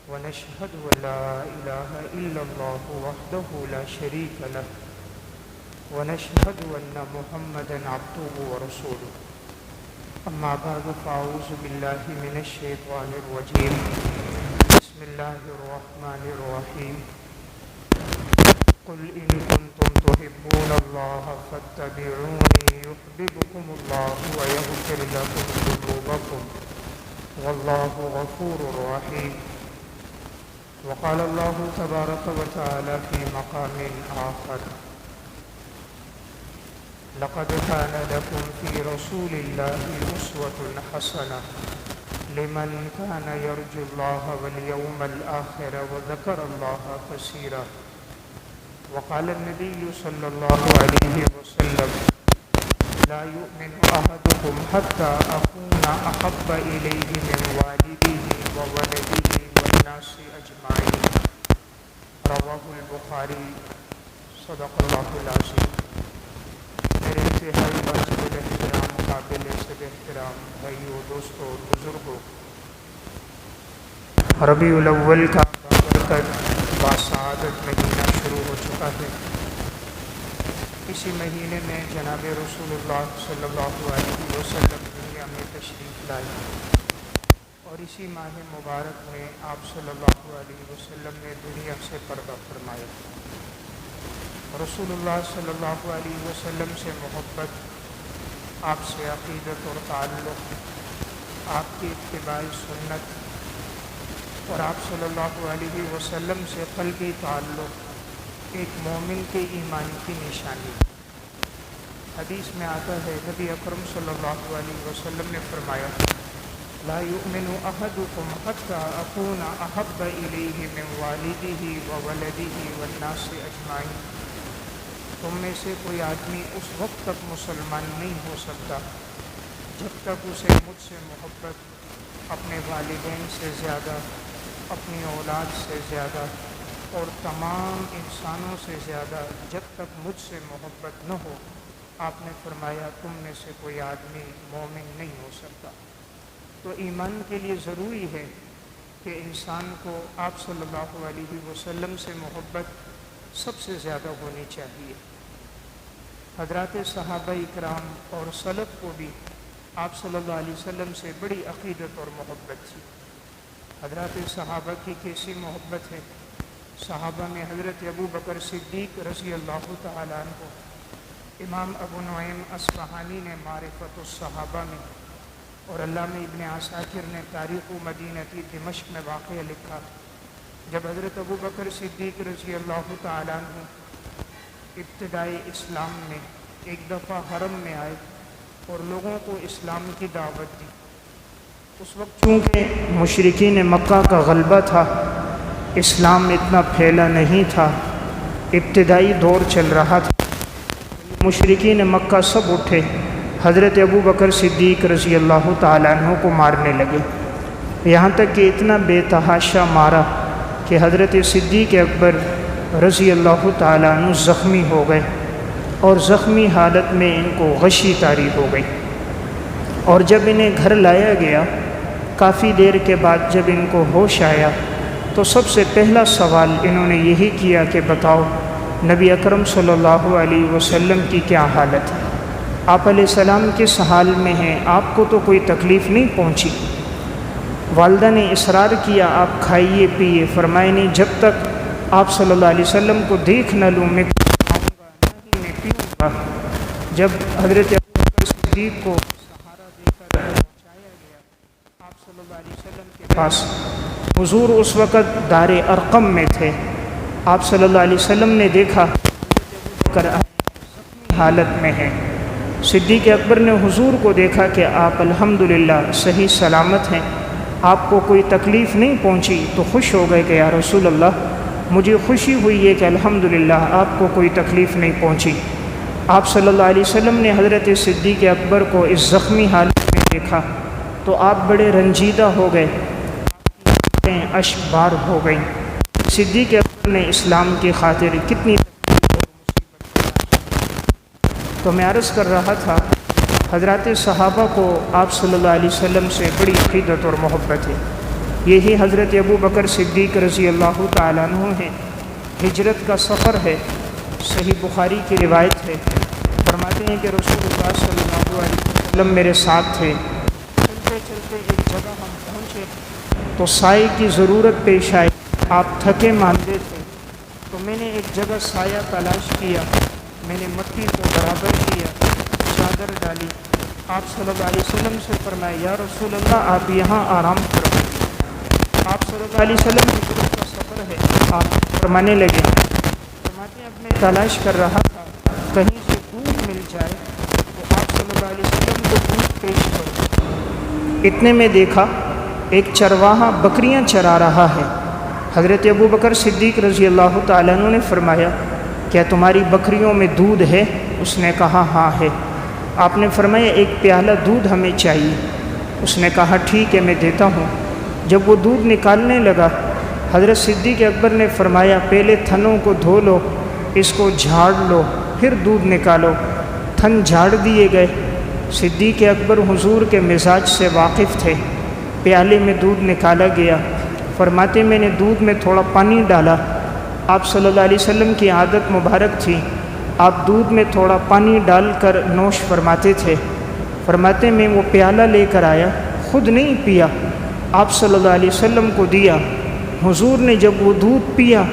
ونشهد أن لا إله إلا الله وحده لا شريك له ونشهد أن محمدا عبده ورسوله أما بعد فأعوذ بالله من الشيطان الرجيم بسم الله الرحمن الرحيم قل إن كنتم تحبون الله فاتبعوني يحببكم الله ويغفر لكم ذنوبكم والله غفور رحيم. وقال الله تبارك وتعالى في مقام آخر لقد كان لكم في رسول الله أسوة حسنة لمن كان يرجو الله واليوم الآخر وذكر الله كثيرا. وقال النبي صلى الله عليه وسلم لا يؤمن أحدكم حتى أكون أحب إليه من والده وولده والناس أجمعين. رواه البخاری. صدق اللہ العظیم. میرے انتہائی واجب احترام قابل صد احترام بھائیو، دوستو، بزرگو، ربیع الاول کا بابرکت باسعادت مہینہ شروع ہو چکا ہے. اسی مہینے میں جناب رسول اللہ صلی اللہ علیہ وسلم دنیا میں تشریف لائے اور اسی ماہ مبارک میں آپ صلی اللہ علیہ وسلم نے دنیا سے پردہ فرمایا. رسول اللہ صلی اللہ علیہ وسلم سے محبت، آپ سے عقیدت اور تعلق، آپ کی اتباع سنت اور آپ صلی اللہ علیہ وسلم سے قلبی تعلق ایک مومن کے ایمان کی نشانی. حدیث میں آتا ہے نبی اکرم صلی اللہ علیہ وسلم نے فرمایا لا یؤمن احدکم حتی اکون احب الیہ من والدہ وولدہ والناس اجمعین. تم میں سے کوئی آدمی اس وقت تک مسلمان نہیں ہو سکتا جب تک اسے مجھ سے محبت اپنے والدین سے زیادہ، اپنی اولاد سے زیادہ اور تمام انسانوں سے زیادہ جب تک مجھ سے محبت نہ ہو. آپ نے فرمایا تم میں سے کوئی آدمی مومن نہیں ہو سکتا. تو ایمان کے لیے ضروری ہے کہ انسان کو آپ صلی اللہ علیہ وسلم سے محبت سب سے زیادہ ہونی چاہیے. حضرات صحابہ اکرام اور سلف کو بھی آپ صلی اللہ علیہ وسلم سے بڑی عقیدت اور محبت تھی. حضرات صحابہ کی کیسی محبت ہے؟ صحابہ میں حضرت ابو بکر صدیق رضی اللہ تعالیٰ عنہ، امام ابو نعیم اصفہانی نے معرفت الصحابہ میں اور علامہ ابن عساکر نے تاریخ مدینہ دمشق میں واقعہ لکھا. جب حضرت ابو بکر صدیق رضی اللہ تعالیٰ عنہ ابتدائی اسلام میں ایک دفعہ حرم میں آئے اور لوگوں کو اسلام کی دعوت دی. اس وقت چونکہ مشرکین مکہ کا غلبہ تھا، اسلام اتنا پھیلا نہیں تھا، ابتدائی دور چل رہا تھا. مشرکین مکہ سب اٹھے، حضرت ابو بکر صدیق رضی اللہ تعالیٰ عنہ کو مارنے لگے. یہاں تک کہ اتنا بے تحاشا مارا کہ حضرت صدیق اکبر رضی اللہ تعالیٰ عنہ زخمی ہو گئے اور زخمی حالت میں ان کو غشی طاری ہو گئی. اور جب انہیں گھر لایا گیا، کافی دیر کے بعد جب ان کو ہوش آیا تو سب سے پہلا سوال انہوں نے یہی کیا کہ بتاؤ نبی اکرم صلی اللہ علیہ وسلم کی کیا حالت ہے؟ آپ علیہ السلام کس حال میں ہیں؟ آپ کو تو کوئی تکلیف نہیں پہنچی؟ والدہ نے اصرار کیا آپ کھائیے پیئے. فرمائے نہیں، جب تک آپ صلی اللہ علیہ وسلم کو دیکھ نہ لوں میں کھاؤں گا نہ ہی میں پیوں گا. جب حضرت ابو بکر صدیق کو سہارا دے کر پہنچایا گیا آپ صلی اللہ علیہ وسلم کے پاس، حضور اس وقت دار ارقم میں تھے. آپ صلی اللہ علیہ وسلم نے دیکھا کر زخمی حالت میں ہیں. صدیق اکبر نے حضور کو دیکھا کہ آپ الحمدللہ صحیح سلامت ہیں، آپ کو کوئی تکلیف نہیں پہنچی، تو خوش ہو گئے کہ یا رسول اللہ مجھے خوشی ہوئی ہے کہ الحمدللہ آپ کو کوئی تکلیف نہیں پہنچی. آپ صلی اللہ علیہ وسلم نے حضرت صدیق اکبر کو اس زخمی حالت میں دیکھا تو آپ بڑے رنجیدہ ہو گئے، اشک بار ہو گئیں. صدیق اکبر نے اسلام کی خاطر کتنی تو میں عرض کر رہا تھا حضرات صحابہ کو آپ صلی اللہ علیہ وسلم سے بڑی عقیدت اور محبت ہے. یہی حضرت ابو بکر صدیق رضی اللہ تعالیٰ عنہ ہیں۔ ہجرت کا سفر ہے، صحیح بخاری کی روایت ہے، فرماتے ہیں کہ رسول اللہ صلی اللہ علیہ وسلم میرے ساتھ تھے۔ چلتے چلتے ایک جگہ ہم پہنچے تو سائے کی ضرورت پیش آئی، آپ تھکے ماندے تھے، تو میں نے ایک جگہ سایہ تلاش کیا، میں نے مٹی کو برابر کیا، چادر ڈالی، آپ صلی اللہ علیہ وسلم سے فرمایا یا رسول اللہ آپ یہاں آرام فرمائیں۔ آپ صلی اللہ علیہ وسلم ہجرت کا سفر ہے، آپ فرمانے لگے، فرماتے ہیں اب میں تلاش کر رہا تھا کہیں سے دودھ مل جائے تو آپ صلی اللہ علیہ وسلم کو دودھ پیش کرو۔ اتنے میں دیکھا ایک چرواہا بکریاں چرا رہا ہے۔ حضرت ابو بکر صدیق رضی اللہ تعالیٰ عنہ نے فرمایا کیا تمہاری بکریوں میں دودھ ہے؟ اس نے کہا ہاں ہے۔ آپ نے فرمایا ایک پیالہ دودھ ہمیں چاہیے۔ اس نے کہا ٹھیک ہے میں دیتا ہوں۔ جب وہ دودھ نکالنے لگا حضرت صدیق اکبر نے فرمایا پہلے تھنوں کو دھو لو، اس کو جھاڑ لو، پھر دودھ نکالو۔ تھن جھاڑ دیے گئے۔ صدیق اکبر حضور کے مزاج سے واقف تھے۔ پیالے میں دودھ نکالا گیا۔ فرماتے میں نے دودھ میں تھوڑا پانی ڈالا۔ آپ صلی اللہ علیہ وسلم کی عادت مبارک تھی، آپ دودھ میں تھوڑا پانی ڈال کر نوش فرماتے تھے۔ فرماتے میں وہ پیالہ لے کر آیا، خود نہیں پیا، آپ صلی اللہ علیہ وسلم کو دیا۔ حضور نے جب وہ دودھ پیا،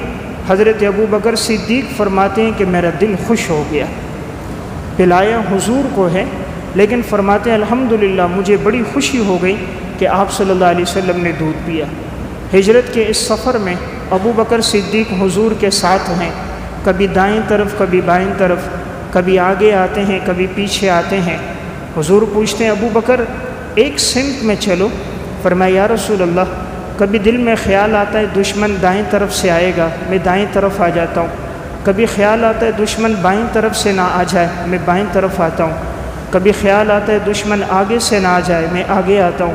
حضرت ابو بکر صدیق فرماتے ہیں کہ میرا دل خوش ہو گیا۔ پلایا حضور کو ہے، لیکن فرماتے ہیں الحمدللہ مجھے بڑی خوشی ہو گئی کہ آپ صلی اللہ علیہ وسلم نے دودھ پیا۔ ہجرت کے اس سفر میں ابو بکر صدیق حضور کے ساتھ ہیں، کبھی دائیں طرف کبھی بائیں طرف، کبھی آگے آتے ہیں کبھی پیچھے آتے ہیں۔ حضور پوچھتے ہیں ابو بکر ایک سمت میں چلو، فرمایا یا رسول اللہ کبھی دل میں خیال آتا ہے دشمن دائیں طرف سے آئے گا، میں دائیں طرف آ جاتا ہوں، کبھی خیال آتا ہے دشمن بائیں طرف سے نہ آ جائے، میں بائیں طرف آتا ہوں، کبھی خیال آتا ہے دشمن آگے سے نہ آ جائے، میں آگے آتا ہوں،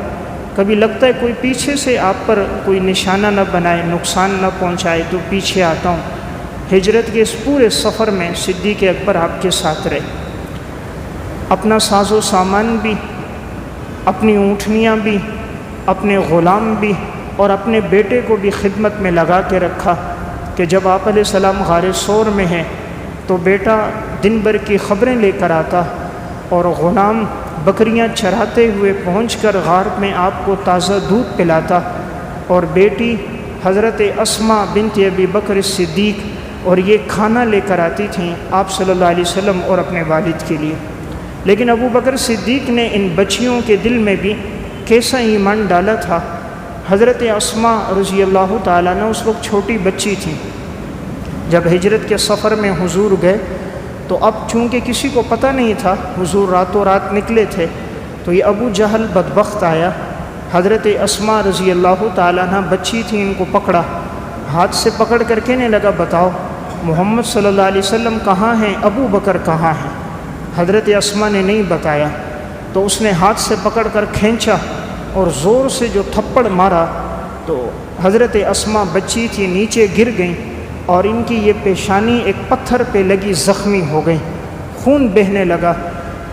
کبھی لگتا ہے کوئی پیچھے سے آپ پر کوئی نشانہ نہ بنائے، نقصان نہ پہنچائے تو پیچھے آتا ہوں۔ ہجرت کے اس پورے سفر میں صدیق اکبر آپ کے ساتھ رہے، اپنا ساز و سامان بھی، اپنی اونٹنیاں بھی، اپنے غلام بھی اور اپنے بیٹے کو بھی خدمت میں لگا کے رکھا کہ جب آپ علیہ السلام غار ثور میں ہیں تو بیٹا دن بھر کی خبریں لے کر آتا اور غلام بکریاں چراتے ہوئے پہنچ کر غار میں آپ کو تازہ دودھ پلاتا، اور بیٹی حضرت اسماء بنت ابی بکر صدیق اور یہ کھانا لے کر آتی تھیں آپ صلی اللہ علیہ وسلم اور اپنے والد کے لیے۔ لیکن ابو بکر صدیق نے ان بچیوں کے دل میں بھی کیسا ایمان ڈالا تھا۔ حضرت اسماء رضی اللہ تعالیٰ عنہ اس وقت چھوٹی بچی تھیں۔ جب ہجرت کے سفر میں حضور گئے تو اب چونکہ کسی کو پتہ نہیں تھا، حضور راتوں رات نکلے تھے، تو یہ ابو جہل بدبخت آیا، حضرت اسماء رضی اللہ تعالیٰ عنہ بچی تھی، ان کو پکڑا، ہاتھ سے پکڑ کر کہنے لگا بتاؤ محمد صلی اللہ علیہ وسلم کہاں ہیں، ابو بکر کہاں ہیں؟ حضرت اسماء نے نہیں بتایا، تو اس نے ہاتھ سے پکڑ کر کھینچا اور زور سے جو تھپڑ مارا تو حضرت اسماء بچی تھی نیچے گر گئیں اور ان کی یہ پیشانی ایک پتھر پہ لگی زخمی ہو گئی، خون بہنے لگا۔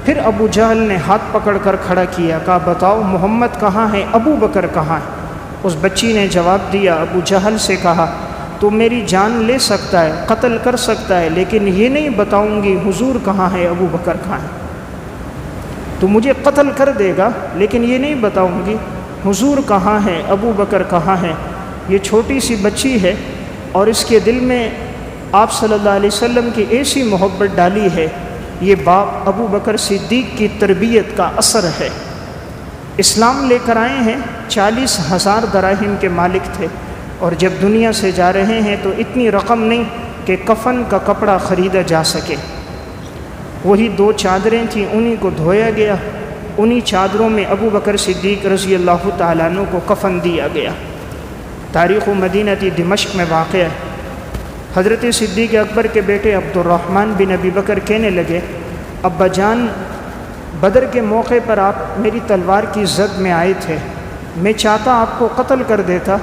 پھر ابو جہل نے ہاتھ پکڑ کر کھڑا کیا، کہا بتاؤ محمد کہاں ہے، ابو بکر کہاں ہے؟ اس بچی نے جواب دیا، ابو جہل سے کہا تو میری جان لے سکتا ہے، قتل کر سکتا ہے، لیکن یہ نہیں بتاؤں گی حضور کہاں ہے، ابو بکر کہاں ہے۔ تو مجھے قتل کر دے گا لیکن یہ نہیں بتاؤں گی حضور کہاں ہے، ابو بکر کہاں ہے۔ یہ چھوٹی سی بچی ہے اور اس کے دل میں آپ صلی اللہ علیہ وسلم کی ایسی محبت ڈالی ہے، یہ باپ ابو بکر صدیق کی تربیت کا اثر ہے۔ اسلام لے کر آئے ہیں، 40,000 دراہم کے مالک تھے، اور جب دنیا سے جا رہے ہیں تو اتنی رقم نہیں کہ کفن کا کپڑا خریدا جا سکے۔ وہی 2 چادریں تھیں، انہی کو دھویا گیا، انہی چادروں میں ابو بکر صدیق رضی اللہ تعالیٰ عنہ کو کفن دیا گیا۔ تاریخ مدینہ دمشق میں واقع ہے۔ حضرت صدیق اکبر کے بیٹے عبد الرحمن بن ابی بکر کہنے لگے ابا جان بدر کے موقع پر آپ میری تلوار کی زد میں آئے تھے، میں چاہتا آپ کو قتل کر دیتا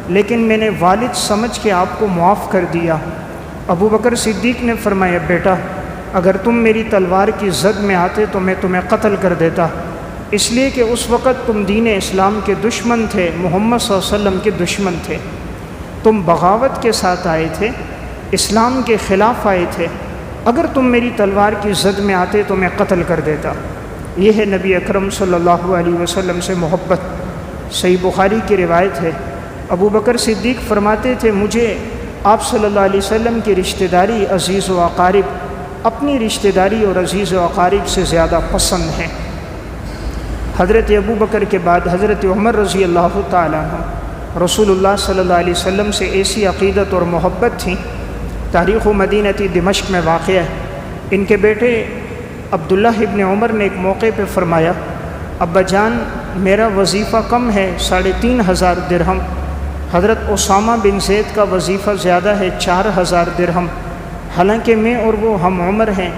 لیکن میں نے والد سمجھ کے آپ کو معاف کر دیا۔ ابو بکر صدیق نے فرمایا بیٹا اگر تم میری تلوار کی زد میں آتے تو میں تمہیں قتل کر دیتا، اس لیے کہ اس وقت تم دین اسلام کے دشمن تھے، محمد صلی اللہ علیہ وسلم کے دشمن تھے، تم بغاوت کے ساتھ آئے تھے، اسلام کے خلاف آئے تھے، اگر تم میری تلوار کی زد میں آتے تو میں قتل کر دیتا۔ یہ ہے نبی اکرم صلی اللہ علیہ وسلم سے محبت۔ صحیح بخاری کی روایت ہے، ابو بکر صدیق فرماتے تھے مجھے آپ صلی اللہ علیہ وسلم کی رشتہ داری، عزیز و اقارب اپنی رشتہ داری اور عزیز و اقارب سے زیادہ پسند ہیں۔ حضرت ابو بکر کے بعد حضرت عمر رضی اللہ تعالیٰ عنہ رسول اللہ صلی اللہ علیہ وسلم سے ایسی عقیدت اور محبت تھی۔ تاریخ مدینہ دمشق میں واقع ہے۔ ان کے بیٹے عبداللہ ابن عمر نے ایک موقع پہ فرمایا، ابا جان میرا وظیفہ کم ہے 3500 درہم، حضرت اسامہ بن زید کا وظیفہ زیادہ ہے 4000 درہم، حالانکہ میں اور وہ ہم عمر ہیں،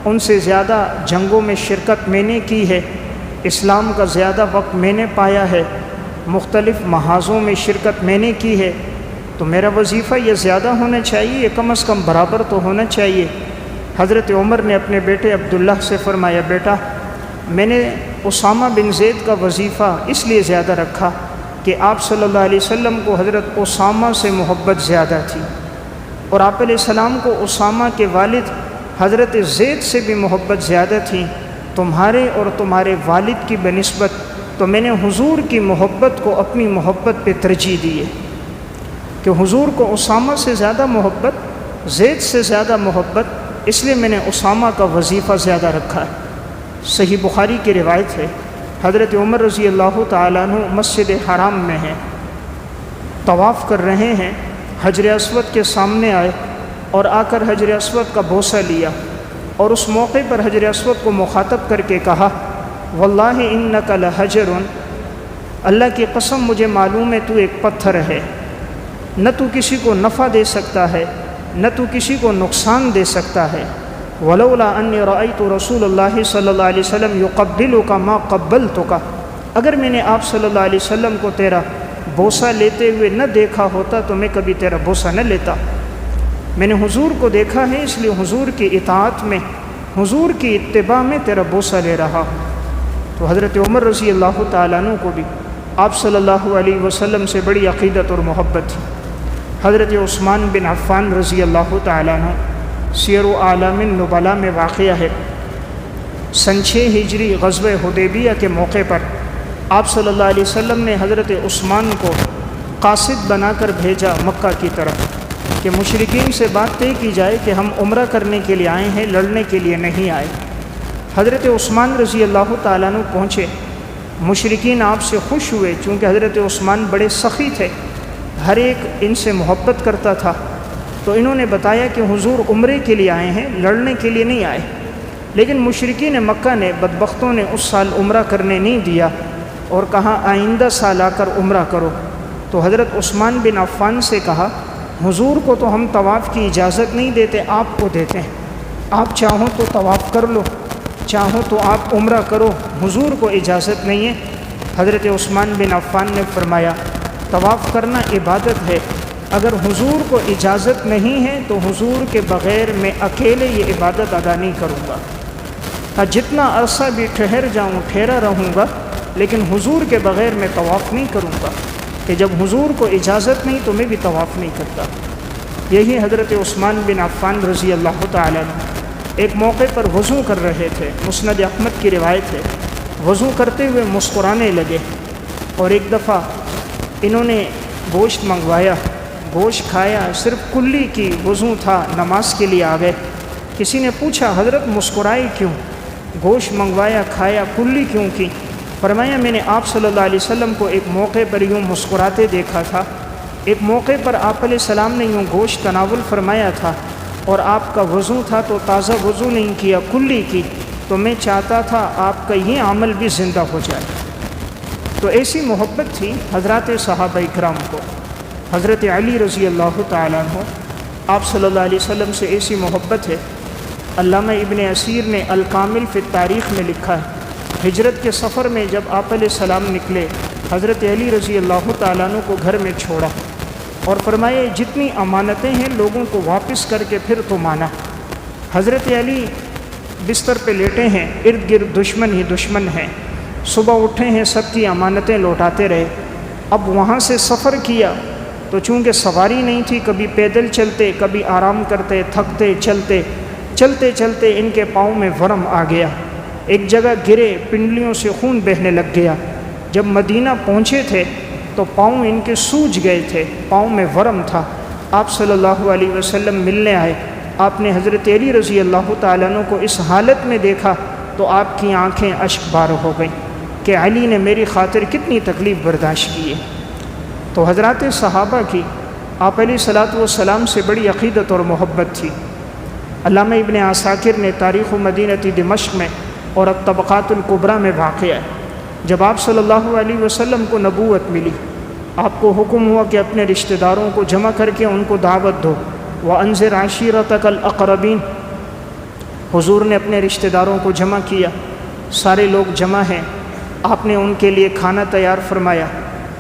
ان سے زیادہ جنگوں میں شرکت میں نے کی ہے، اسلام کا زیادہ وقت میں نے پایا ہے، مختلف محاذوں میں شرکت میں نے کی ہے، تو میرا وظیفہ یہ زیادہ ہونا چاہیے، یہ کم از کم برابر تو ہونا چاہیے۔ حضرت عمر نے اپنے بیٹے عبداللہ سے فرمایا، بیٹا میں نے اسامہ بن زید کا وظیفہ اس لیے زیادہ رکھا کہ آپ صلی اللہ علیہ وسلم کو حضرت اسامہ سے محبت زیادہ تھی، اور آپ علیہ السلام کو اسامہ کے والد حضرت زید سے بھی محبت زیادہ تھی، تمہارے اور تمہارے والد کی بنسبت تو میں نے حضور کی محبت کو اپنی محبت پہ ترجیح دی ہے، کہ حضور کو اسامہ سے زیادہ محبت، زید سے زیادہ محبت، اس لیے میں نے اسامہ کا وظیفہ زیادہ رکھا ہے۔ صحیح بخاری کی روایت ہے، حضرت عمر رضی اللہ تعالیٰ عنہ مسجد حرام میں ہیں، طواف کر رہے ہیں، حجر اسود کے سامنے آئے اور آ کر حجر اسود کا بوسہ لیا، اور اس موقع پر حجر اسود کو مخاطب کر کے کہا، واللہ انک لحجر، اللہ کی قسم مجھے معلوم ہے تو ایک پتھر ہے، نہ تو کسی کو نفع دے سکتا ہے نہ تو کسی کو نقصان دے سکتا ہے، ولولا انی رأیت رسول اللہ صلی اللہ علیہ وسلم یقبلک ما قبلتک، اگر میں نے آپ صلی اللہ علیہ وسلم کو تیرا بوسہ لیتے ہوئے نہ دیکھا ہوتا تو میں کبھی تیرا بوسہ نہ لیتا، میں نے حضور کو دیکھا ہے اس لیے حضور کی اطاعت میں، حضور کی اتباع میں تیرا بوسہ لے رہا۔ تو حضرت عمر رضی اللہ تعالیٰ عنہ کو بھی آپ صلی اللہ علیہ وسلم سے بڑی عقیدت اور محبت تھی۔ حضرت عثمان بن عفان رضی اللہ تعالیٰ عنہ سیر اعلام النبلاء میں واقعہ ہے، سن 6 ہجری غزوہ حدیبیہ کے موقع پر آپ صلی اللہ علیہ وسلم نے حضرت عثمان کو قاصد بنا کر بھیجا مکہ کی طرف، کہ مشرکین سے بات طے کی جائے کہ ہم عمرہ کرنے کے لیے آئے ہیں، لڑنے کے لیے نہیں آئے۔ حضرت عثمان رضی اللہ تعالیٰ عنہ پہنچے، مشرکین آپ سے خوش ہوئے، چونکہ حضرت عثمان بڑے سخی تھے، ہر ایک ان سے محبت کرتا تھا، تو انہوں نے بتایا کہ حضور عمرے کے لیے آئے ہیں، لڑنے کے لیے نہیں آئے۔ لیکن مشرکین مکہ نے، بدبختوں نے اس سال عمرہ کرنے نہیں دیا اور کہا آئندہ سال آ کر عمرہ کرو۔ تو حضرت عثمان بن عفان سے کہا، حضور کو تو ہم طواف کی اجازت نہیں دیتے، آپ کو دیتے ہیں، آپ چاہو تو طواف کر لو، چاہو تو آپ عمرہ کرو، حضور کو اجازت نہیں ہے۔ حضرت عثمان بن عفان نے فرمایا، طواف کرنا عبادت ہے، اگر حضور کو اجازت نہیں ہے تو حضور کے بغیر میں اکیلے یہ عبادت ادا نہیں کروں گا، جتنا عرصہ بھی ٹھہر جاؤں ٹھہرا رہوں گا، لیکن حضور کے بغیر میں طواف نہیں کروں گا، کہ جب حضور کو اجازت نہیں تو میں بھی طواف نہیں کرتا۔ یہی حضرت عثمان بن عفان رضی اللہ تعالیٰ عنہ ایک موقع پر وضو کر رہے تھے، مسند احمد کی روایت ہے، وضو کرتے ہوئے مسکرانے لگے، اور ایک دفعہ انہوں نے گوشت منگوایا، گوشت کھایا، صرف کلی کی وضو تھا، نماز کے لیے آ گئے۔ کسی نے پوچھا حضرت مسکرائی کیوں، گوشت منگوایا کھایا، کلی کیوں کی؟ فرمایا میں نے آپ صلی اللہ علیہ وسلم کو ایک موقع پر یوں مسکراتے دیکھا تھا، ایک موقع پر آپ علیہ السلام نے یوں گوشت تناول فرمایا تھا اور آپ کا وضو تھا تو تازہ وضو نہیں کیا، کلی کی، تو میں چاہتا تھا آپ کا یہ عمل بھی زندہ ہو جائے۔ تو ایسی محبت تھی حضرات صحابہ اکرام کو۔ حضرت علی رضی اللہ تعالیٰ عنہ آپ صلی اللہ علیہ وسلم سے ایسی محبت ہے، علامہ ابن اسیر نے الکامل فی التاریخ میں لکھا ہے، ہجرت کے سفر میں جب آپ علیہ السلام نکلے، حضرت علی رضی اللہ تعالیٰ عنہ کو گھر میں چھوڑا اور فرمایا جتنی امانتیں ہیں لوگوں کو واپس کر کے پھر تم آنا۔ حضرت علی بستر پہ لیٹے ہیں، ارد گرد دشمن ہی دشمن ہیں، صبح اٹھے ہیں، سب کی امانتیں لوٹاتے رہے۔ اب وہاں سے سفر کیا تو چونکہ سواری نہیں تھی، کبھی پیدل چلتے، کبھی آرام کرتے، تھکتے، چلتے چلتے ان کے پاؤں میں ورم آ گیا، ایک جگہ گرے، پنڈلیوں سے خون بہنے لگ گیا۔ جب مدینہ پہنچے تھے تو پاؤں ان کے سوج گئے تھے، پاؤں میں ورم تھا۔ آپ صلی اللہ علیہ وسلم ملنے آئے، آپ نے حضرت علی رضی اللہ تعالیٰ عنہ کو اس حالت میں دیکھا تو آپ کی آنکھیں اشک بار ہو گئیں کہ علی نے میری خاطر کتنی تکلیف برداشت کی ہے۔ تو حضرات صحابہ کی آپ علیہ الصلاۃ والسلام سے بڑی عقیدت اور محبت تھی۔ علامہ ابن عساکر نے تاریخ مدینہ دمشق میں اور الطبقات الکبریٰ میں واقع ہے، جب آپ صلی اللہ علیہ وسلم کو نبوت ملی، آپ کو حکم ہوا کہ اپنے رشتہ داروں کو جمع کر کے ان کو دعوت دو، وَأَنذِرْ عَشِيرَتَكَ الْأَقْرَبِينَ۔ حضور نے اپنے رشتہ داروں کو جمع کیا، سارے لوگ جمع ہیں، آپ نے ان کے لیے کھانا تیار فرمایا،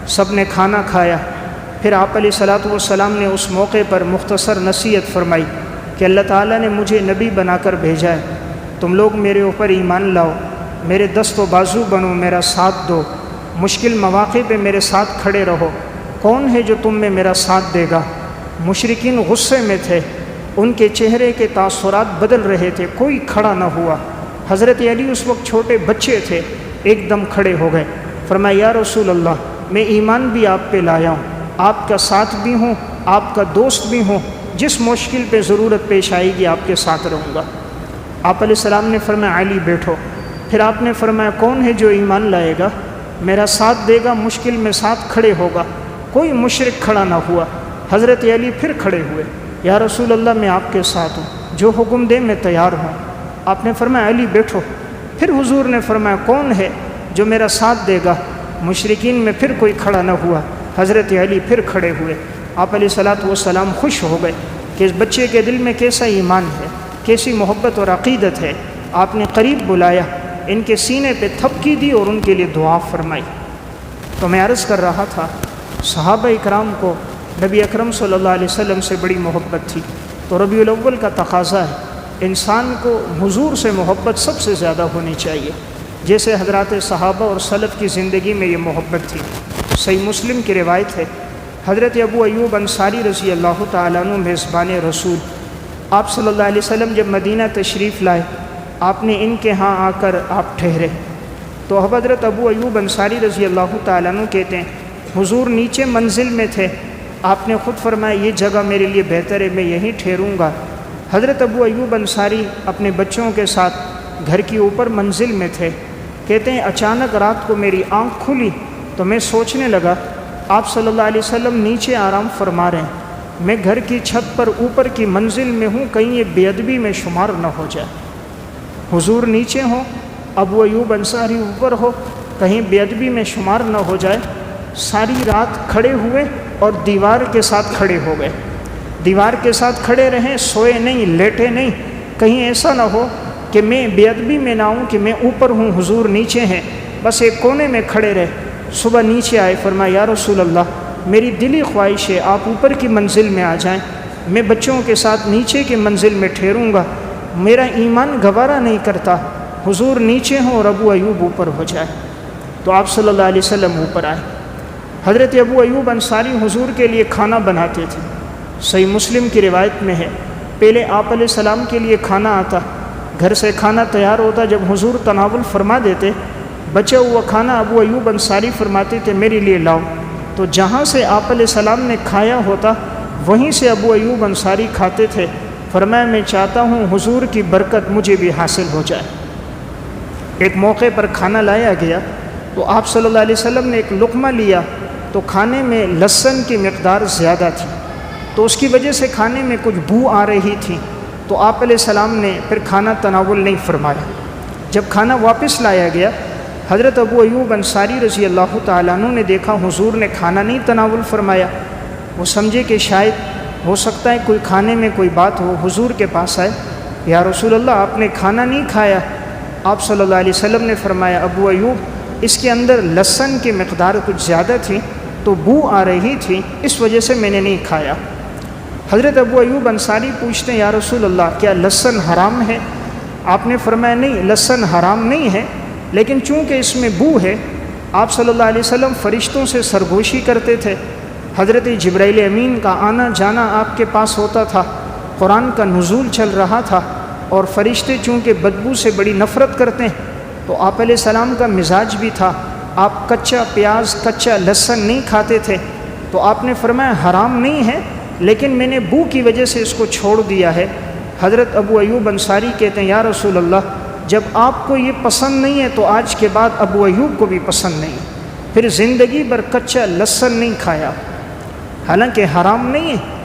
سب نے کھانا کھایا۔ پھر آپ علیہ الصلاۃ والسلام نے اس موقع پر مختصر نصیحت فرمائی کہ اللہ تعالیٰ نے مجھے نبی بنا کر بھیجا ہے، تم لوگ میرے اوپر ایمان لاؤ، میرے دست و بازو بنو، میرا ساتھ دو، مشکل مواقع پہ میرے ساتھ کھڑے رہو۔ کون ہے جو تم میں میرا ساتھ دے گا؟ مشرکین غصے میں تھے، ان کے چہرے کے تاثرات بدل رہے تھے، کوئی کھڑا نہ ہوا۔ حضرت علی اس وقت چھوٹے بچے تھے، ایک دم کھڑے ہو گئے، فرمایا یا رسول اللہ، میں ایمان بھی آپ پہ لایا ہوں، آپ کا ساتھ بھی ہوں، آپ کا دوست بھی ہوں، جس مشکل پہ ضرورت پیش آئے گی آپ کے ساتھ رہوں گا۔ آپ علیہ السلام نے فرمایا علی بیٹھو۔ پھر آپ نے فرمایا کون ہے جو ایمان لائے گا، میرا ساتھ دے گا، مشکل میں ساتھ کھڑے ہوگا؟ کوئی مشرک کھڑا نہ ہوا۔ حضرت علی پھر کھڑے ہوئے، یا رسول اللہ میں آپ کے ساتھ ہوں، جو حکم دے میں تیار ہوں۔ آپ نے فرمایا علی بیٹھو۔ پھر حضور نے فرمایا کون ہے جو میرا ساتھ دے گا؟ مشرکین میں پھر کوئی کھڑا نہ ہوا، حضرت علی پھر کھڑے ہوئے۔ آپ علیہ الصلاۃ والسلام خوش ہو گئے کہ اس بچے کے دل میں کیسا ایمان ہے، کیسی محبت اور عقیدت ہے۔ آپ نے قریب بلایا، ان کے سینے پہ تھپکی دی اور ان کے لیے دعا فرمائی۔ تو میں عرض کر رہا تھا، صحابہ اکرام کو نبی اکرم صلی اللہ علیہ وسلم سے بڑی محبت تھی، تو ربیع الاول کا تقاضا ہے انسان کو حضور سے محبت سب سے زیادہ ہونی چاہیے، جیسے حضرات صحابہ اور سلف کی زندگی میں یہ محبت تھی۔ صحیح مسلم کی روایت ہے، حضرت ابو ایوب انصاری رضی اللہ تعالیٰ عنہ میزبان رسول، آپ صلی اللہ علیہ وسلم جب مدینہ تشریف لائے، آپ نے ان کے ہاں آ کر آپ ٹھہرے، تو حضرت ابو ایوب انصاری رضی اللہ تعالیٰ عنہ کہتے ہیں حضور نیچے منزل میں تھے، آپ نے خود فرمایا یہ جگہ میرے لیے بہتر ہے، میں یہیں ٹھہروں گا۔ حضرت ابو ایوب انصاری اپنے بچوں کے ساتھ گھر کی اوپر منزل میں تھے، کہتے ہیں اچانک رات کو میری آنکھ کھلی تو میں سوچنے لگا آپ صلی اللہ علیہ وسلم نیچے آرام فرما رہے ہیں، میں گھر کی چھت پر اوپر کی منزل میں ہوں، کہیں یہ بے ادبی میں شمار نہ ہو جائے، حضور نیچے ہوں، ابو ایوب انصاری اوپر ہو، کہیں بے ادبی میں شمار نہ ہو جائے۔ ساری رات کھڑے ہوئے اور دیوار کے ساتھ کھڑے ہو گئے، دیوار کے ساتھ کھڑے رہیں، سوئے نہیں، لیٹے نہیں، کہیں ایسا نہ ہو کہ میں بے ادبی میں نہ ہوں کہ میں اوپر ہوں حضور نیچے ہیں، بس ایک کونے میں کھڑے رہے۔ صبح نیچے آئے، فرمایا یا رسول اللہ میری دلی خواہش ہے آپ اوپر کی منزل میں آ جائیں، میں بچوں کے ساتھ نیچے کی منزل میں ٹھہروں گا، میرا ایمان گوارا نہیں کرتا حضور نیچے ہوں اور ابو ایوب اوپر ہو جائے۔ تو آپ صلی اللہ علیہ وسلم اوپر آئے۔ حضرت ابو ایوب انصاری حضور کے لیے کھانا بناتے تھے، صحیح مسلم کی روایت میں ہے، پہلے آپ علیہ السلام کے لیے کھانا آتا، گھر سے کھانا تیار ہوتا، جب حضور تناول فرما دیتے، بچا ہوا کھانا ابو ایوب انصاری فرماتے تھے میرے لیے لاؤ، تو جہاں سے آپ علیہ السلام نے کھایا ہوتا وہیں سے ابو ایوب انصاری کھاتے تھے۔ فرمایا میں چاہتا ہوں حضور کی برکت مجھے بھی حاصل ہو جائے۔ ایک موقع پر کھانا لایا گیا تو آپ صلی اللہ علیہ وسلم نے ایک لقمہ لیا تو کھانے میں لہسن کی مقدار زیادہ تھی، تو اس کی وجہ سے کھانے میں کچھ بو آ رہی تھی، تو آپ علیہ السلام نے پھر کھانا تناول نہیں فرمایا۔ جب کھانا واپس لایا گیا، حضرت ابو ایوب انصاری رضی اللہ تعالیٰ عنہ نے دیکھا حضور نے کھانا نہیں تناول فرمایا، وہ سمجھے کہ شاید ہو سکتا ہے کوئی کھانے میں کوئی بات ہو، حضور کے پاس آئے، یا رسول اللہ آپ نے کھانا نہیں کھایا؟ آپ صلی اللہ علیہ وسلم نے فرمایا ابو ایوب اس کے اندر لہسن کی مقدار کچھ زیادہ تھی تو بو آ رہی تھی، اس وجہ سے میں نے نہیں کھایا۔ حضرت ابو ایوب انصاری پوچھتے ہیں یا رسول اللہ کیا لہسن حرام ہے؟ آپ نے فرمایا نہیں، لہسن حرام نہیں ہے، لیکن چونکہ اس میں بو ہے، آپ صلی اللہ علیہ وسلم فرشتوں سے سرگوشی کرتے تھے، حضرت جبرائیل امین کا آنا جانا آپ کے پاس ہوتا تھا، قرآن کا نزول چل رہا تھا، اور فرشتے چونکہ بدبو سے بڑی نفرت کرتے ہیں تو آپ علیہ السلام کا مزاج بھی تھا، آپ کچا پیاز کچا لہسن نہیں کھاتے تھے، تو آپ نے فرمایا حرام نہیں ہے لیکن میں نے بو کی وجہ سے اس کو چھوڑ دیا ہے۔ حضرت ابو ایوب انصاری کہتے ہیں یا رسول اللہ، جب آپ کو یہ پسند نہیں ہے تو آج کے بعد ابو ایوب کو بھی پسند نہیں، پھر زندگی بھر کچا لہسن نہیں کھایا، حالانکہ حرام نہیں ہے۔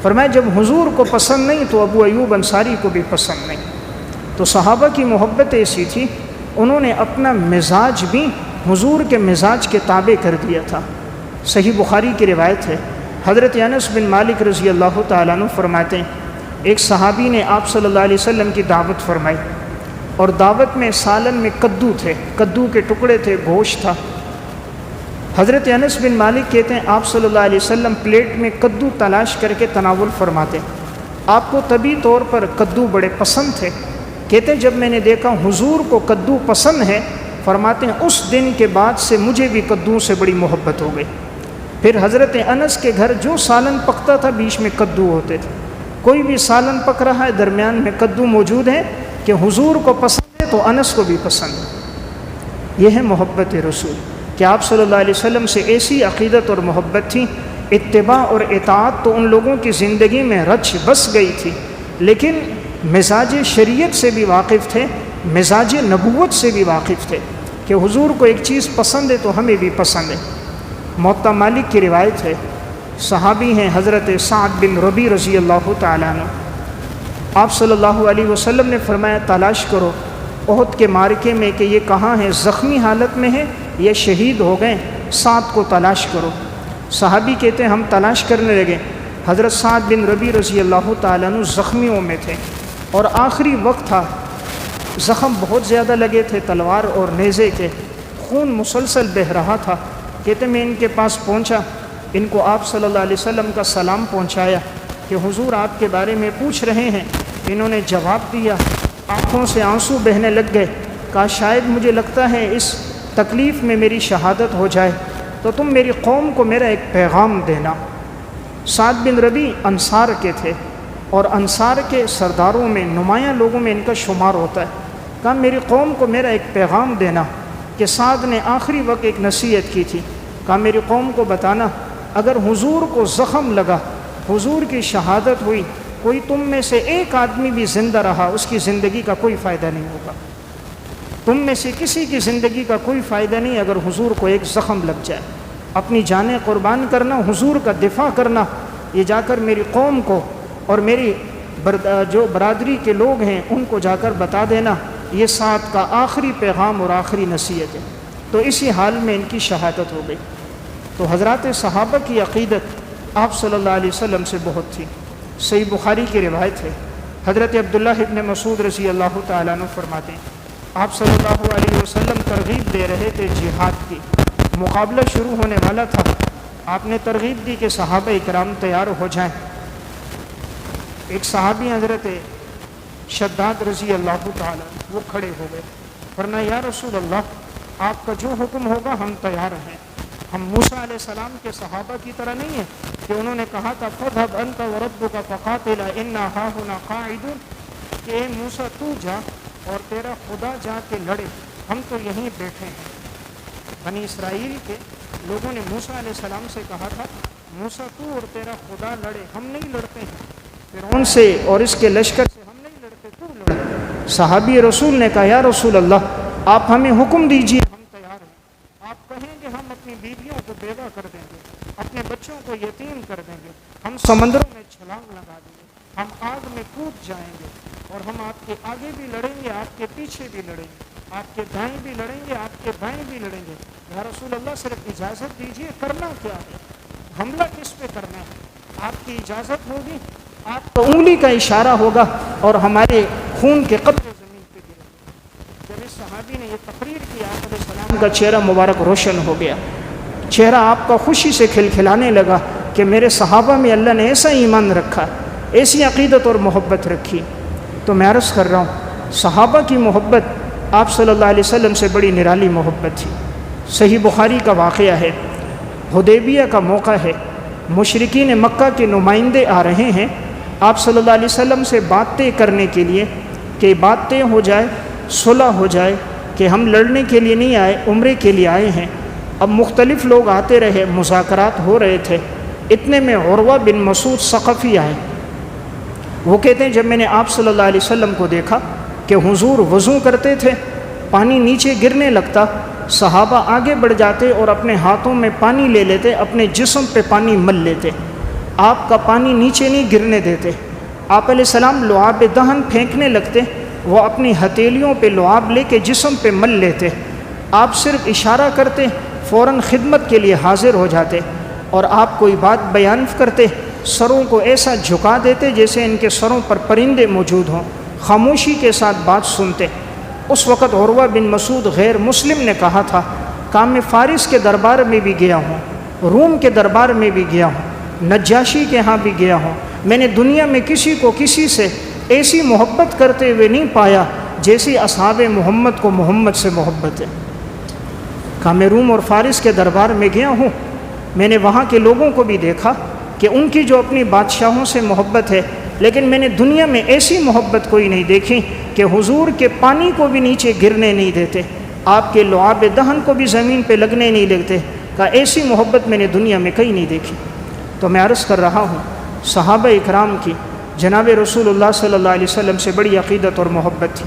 فرمایا جب حضور کو پسند نہیں تو ابو ایوب انصاری کو بھی پسند نہیں۔ تو صحابہ کی محبت ایسی تھی، انہوں نے اپنا مزاج بھی حضور کے مزاج کے تابع کر دیا تھا۔ صحیح بخاری کی روایت ہے، حضرت انس بن مالک رضی اللہ تعالیٰ عنہ فرماتے ہیں ایک صحابی نے آپ صلی اللہ علیہ وسلم کی دعوت فرمائی، اور دعوت میں سالن میں کدو تھے، کدو کے ٹکڑے تھے، گوشت تھا۔ حضرت انس بن مالک کہتے ہیں آپ صلی اللہ علیہ وسلم پلیٹ میں کدو تلاش کر کے تناول فرماتے، آپ کو طبی طور پر کدو بڑے پسند تھے۔ کہتے ہیں جب میں نے دیکھا حضور کو کدو پسند ہے، فرماتے ہیں اس دن کے بعد سے مجھے بھی کدو سے بڑی محبت ہو گئی۔ پھر حضرت انس کے گھر جو سالن پکتا تھا بیچ میں کدو ہوتے تھے، کوئی بھی سالن پک رہا ہے درمیان میں کدو موجود ہے کہ حضور کو پسند ہے تو انس کو بھی پسند ہے۔ یہ ہے محبت رسول کہ آپ صلی اللہ علیہ وسلم سے ایسی عقیدت اور محبت تھی، اتباع اور اطاعت تو ان لوگوں کی زندگی میں رچ بس گئی تھی، لیکن مزاج شریعت سے بھی واقف تھے، مزاج نبوت سے بھی واقف تھے کہ حضور کو ایک چیز پسند ہے تو ہمیں بھی پسند ہے۔ موطا مالک کی روایت ہے، صحابی ہیں حضرت سعد بن ربیع رضی اللہ تعالیٰ عنہ، آپ صلی اللہ علیہ وسلم نے فرمایا تلاش کرو احد کے معرکے میں کہ یہ کہاں ہیں، زخمی حالت میں ہیں یا شہید ہو گئے، سعد کو تلاش کرو۔ صحابی کہتے ہیں ہم تلاش کرنے لگے، حضرت سعد بن ربیع رضی اللہ تعالیٰ عنہ زخمیوں میں تھے اور آخری وقت تھا، زخم بہت زیادہ لگے تھے تلوار اور نیزے کے، خون مسلسل بہہ رہا تھا۔ کہتے میں ان کے پاس پہنچا، ان کو آپ صلی اللہ علیہ وسلم کا سلام پہنچایا کہ حضور آپ کے بارے میں پوچھ رہے ہیں۔ انہوں نے جواب دیا، آنکھوں سے آنسو بہنے لگ گئے، کہا شاید مجھے لگتا ہے اس تکلیف میں میری شہادت ہو جائے تو تم میری قوم کو میرا ایک پیغام دینا۔ سعد بن ربیع انصار کے تھے اور انصار کے سرداروں میں نمایاں لوگوں میں ان کا شمار ہوتا ہے۔ کہا میری قوم کو میرا ایک پیغام دینا، کہ سعد نے آخری وقت ایک نصیحت کی تھی، کہا میری قوم کو بتانا اگر حضور کو زخم لگا، حضور کی شہادت ہوئی، کوئی تم میں سے ایک آدمی بھی زندہ رہا اس کی زندگی کا کوئی فائدہ نہیں ہوگا، تم میں سے کسی کی زندگی کا کوئی فائدہ نہیں اگر حضور کو ایک زخم لگ جائے۔ اپنی جانیں قربان کرنا، حضور کا دفاع کرنا، یہ جا کر میری قوم کو اور میری جو برادری کے لوگ ہیں ان کو جا کر بتا دینا، یہ سعد کا آخری پیغام اور آخری نصیحت ہے۔ تو اسی حال میں ان کی شہادت ہو گئی۔ تو حضرات صحابہ کی عقیدت آپ صلی اللہ علیہ وسلم سے بہت تھی۔ صحیح بخاری کی روایت ہے، حضرت عبداللہ ابن مسعود رضی اللہ تعالیٰ عنہ فرماتے ہیں آپ صلی اللہ علیہ وسلم ترغیب دے رہے تھے جہاد کی، مقابلہ شروع ہونے والا تھا، آپ نے ترغیب دی کہ صحابہ اکرام تیار ہو جائیں۔ ایک صحابی حضرت شداد رضی اللہ تعالیٰ وہ کھڑے ہو گئے، ورنہ یا رسول اللہ آپ کا جو حکم ہوگا ہم تیار ہیں۔ ہم موسیٰ علیہ السلام کے صحابہ کی طرح نہیں ہیں کہ انہوں نے کہا تھا فَاذْهَبْ أَنْتَ وَرَبُّكَ فَقَاتِلَا إِنَّا هَاهُنَا قَاعِدُونَ، کہ اے موسیٰ تو جا اور تیرا خدا جا کے لڑے، ہم تو یہیں بیٹھے ہیں۔ بنی اسرائیل کے لوگوں نے موسیٰ علیہ السلام سے کہا تھا موسیٰ تو اور تیرا خدا لڑے، ہم نہیں لڑتے ہیں، فرعون سے اور اس کے لشکر سے ہم نہیں لڑتے، تو لڑے۔ صحابی رسول نے کہا یا رسول اللہ آپ ہمیں حکم دیجیے، ہم تیار ہیں۔ آپ کہیں گے ہم اپنی بیویوں کو بیوہ کر دیں گے، اپنے بچوں کو یتیم کر دیں گے، ہم سمندروں میں چھلانگ لگا دیں گے، ہم آگ میں کود جائیں گے، اور ہم آپ کے آگے بھی لڑیں گے، آپ کے پیچھے بھی لڑیں گے، آپ کے دائیں بھی لڑیں گے، آپ کے بائیں بھی لڑیں گے۔ یا رسول اللہ صرف اجازت دیجیے، کرنا کیا ہے، حملہ کس پہ کرنا ہے؟ آپ کی اجازت ہوگی، آپ کو انگلی کا اشارہ ہوگا اور ہمارے خون کے قطرے زمین پہ گریں گے۔ جب اس صحابی نے یہ تقریر کی آپ علیہ السلام کا چہرہ مبارک روشن ہو گیا، چہرہ آپ کا خوشی سے کھلکھلانے لگا کہ میرے صحابہ میں اللہ نے ایسا ایمان رکھا، ایسی عقیدت اور محبت رکھی۔ تو میں عرض کر رہا ہوں صحابہ کی محبت آپ صلی اللہ علیہ وسلم سے بڑی نرالی محبت تھی۔ صحیح بخاری کا واقعہ ہے، حدیبیہ کا موقع ہے، مشرکین مکہ کے نمائندے آ رہے ہیں آپ صلی اللہ علیہ وسلم سے باتیں کرنے کے لیے کہ باتیں ہو جائے، صلح ہو جائے، کہ ہم لڑنے کے لیے نہیں آئے، عمرے کے لیے آئے ہیں۔ اب مختلف لوگ آتے رہے، مذاکرات ہو رہے تھے، اتنے میں عروہ بن مسعود ثقفی آئے۔ وہ کہتے ہیں جب میں نے آپ صلی اللہ علیہ وسلم کو دیکھا کہ حضور وضو کرتے تھے، پانی نیچے گرنے لگتا، صحابہ آگے بڑھ جاتے اور اپنے ہاتھوں میں پانی لے لیتے، اپنے جسم پہ پانی مل لیتے، آپ کا پانی نیچے نہیں گرنے دیتے۔ آپ علیہ السلام لعاب دہن پھینکنے لگتے، وہ اپنی ہتھیلیوں پہ لعاب لے کے جسم پہ مل لیتے، آپ صرف اشارہ کرتے، فوراً خدمت کے لیے حاضر ہو جاتے، اور آپ کوئی بات بیان کرتے، سروں کو ایسا جھکا دیتے جیسے ان کے سروں پر پرندے موجود ہوں، خاموشی کے ساتھ بات سنتے۔ اس وقت عروہ بن مسعود غیر مسلم نے کہا تھا کہ میں فارس کے دربار میں بھی گیا ہوں، روم کے دربار میں بھی گیا ہوں، نجاشی کے ہاں بھی گیا ہوں، میں نے دنیا میں کسی کو کسی سے ایسی محبت کرتے ہوئے نہیں پایا جیسی اصحاب محمد کو محمد سے محبت ہے۔ کہا میں روم اور فارس کے دربار میں گیا ہوں، میں نے وہاں کے لوگوں کو بھی دیکھا کہ ان کی جو اپنی بادشاہوں سے محبت ہے، لیکن میں نے دنیا میں ایسی محبت کوئی نہیں دیکھی کہ حضور کے پانی کو بھی نیچے گرنے نہیں دیتے، آپ کے لعاب دہن کو بھی زمین پہ لگنے نہیں لگتے۔ کہا ایسی محبت میں نے دنیا میں کہیں نہیں دیکھی۔ تو میں عرض کر رہا ہوں صحابہ اکرام کی جناب رسول اللہ صلی اللہ علیہ وسلم سے بڑی عقیدت اور محبت تھی۔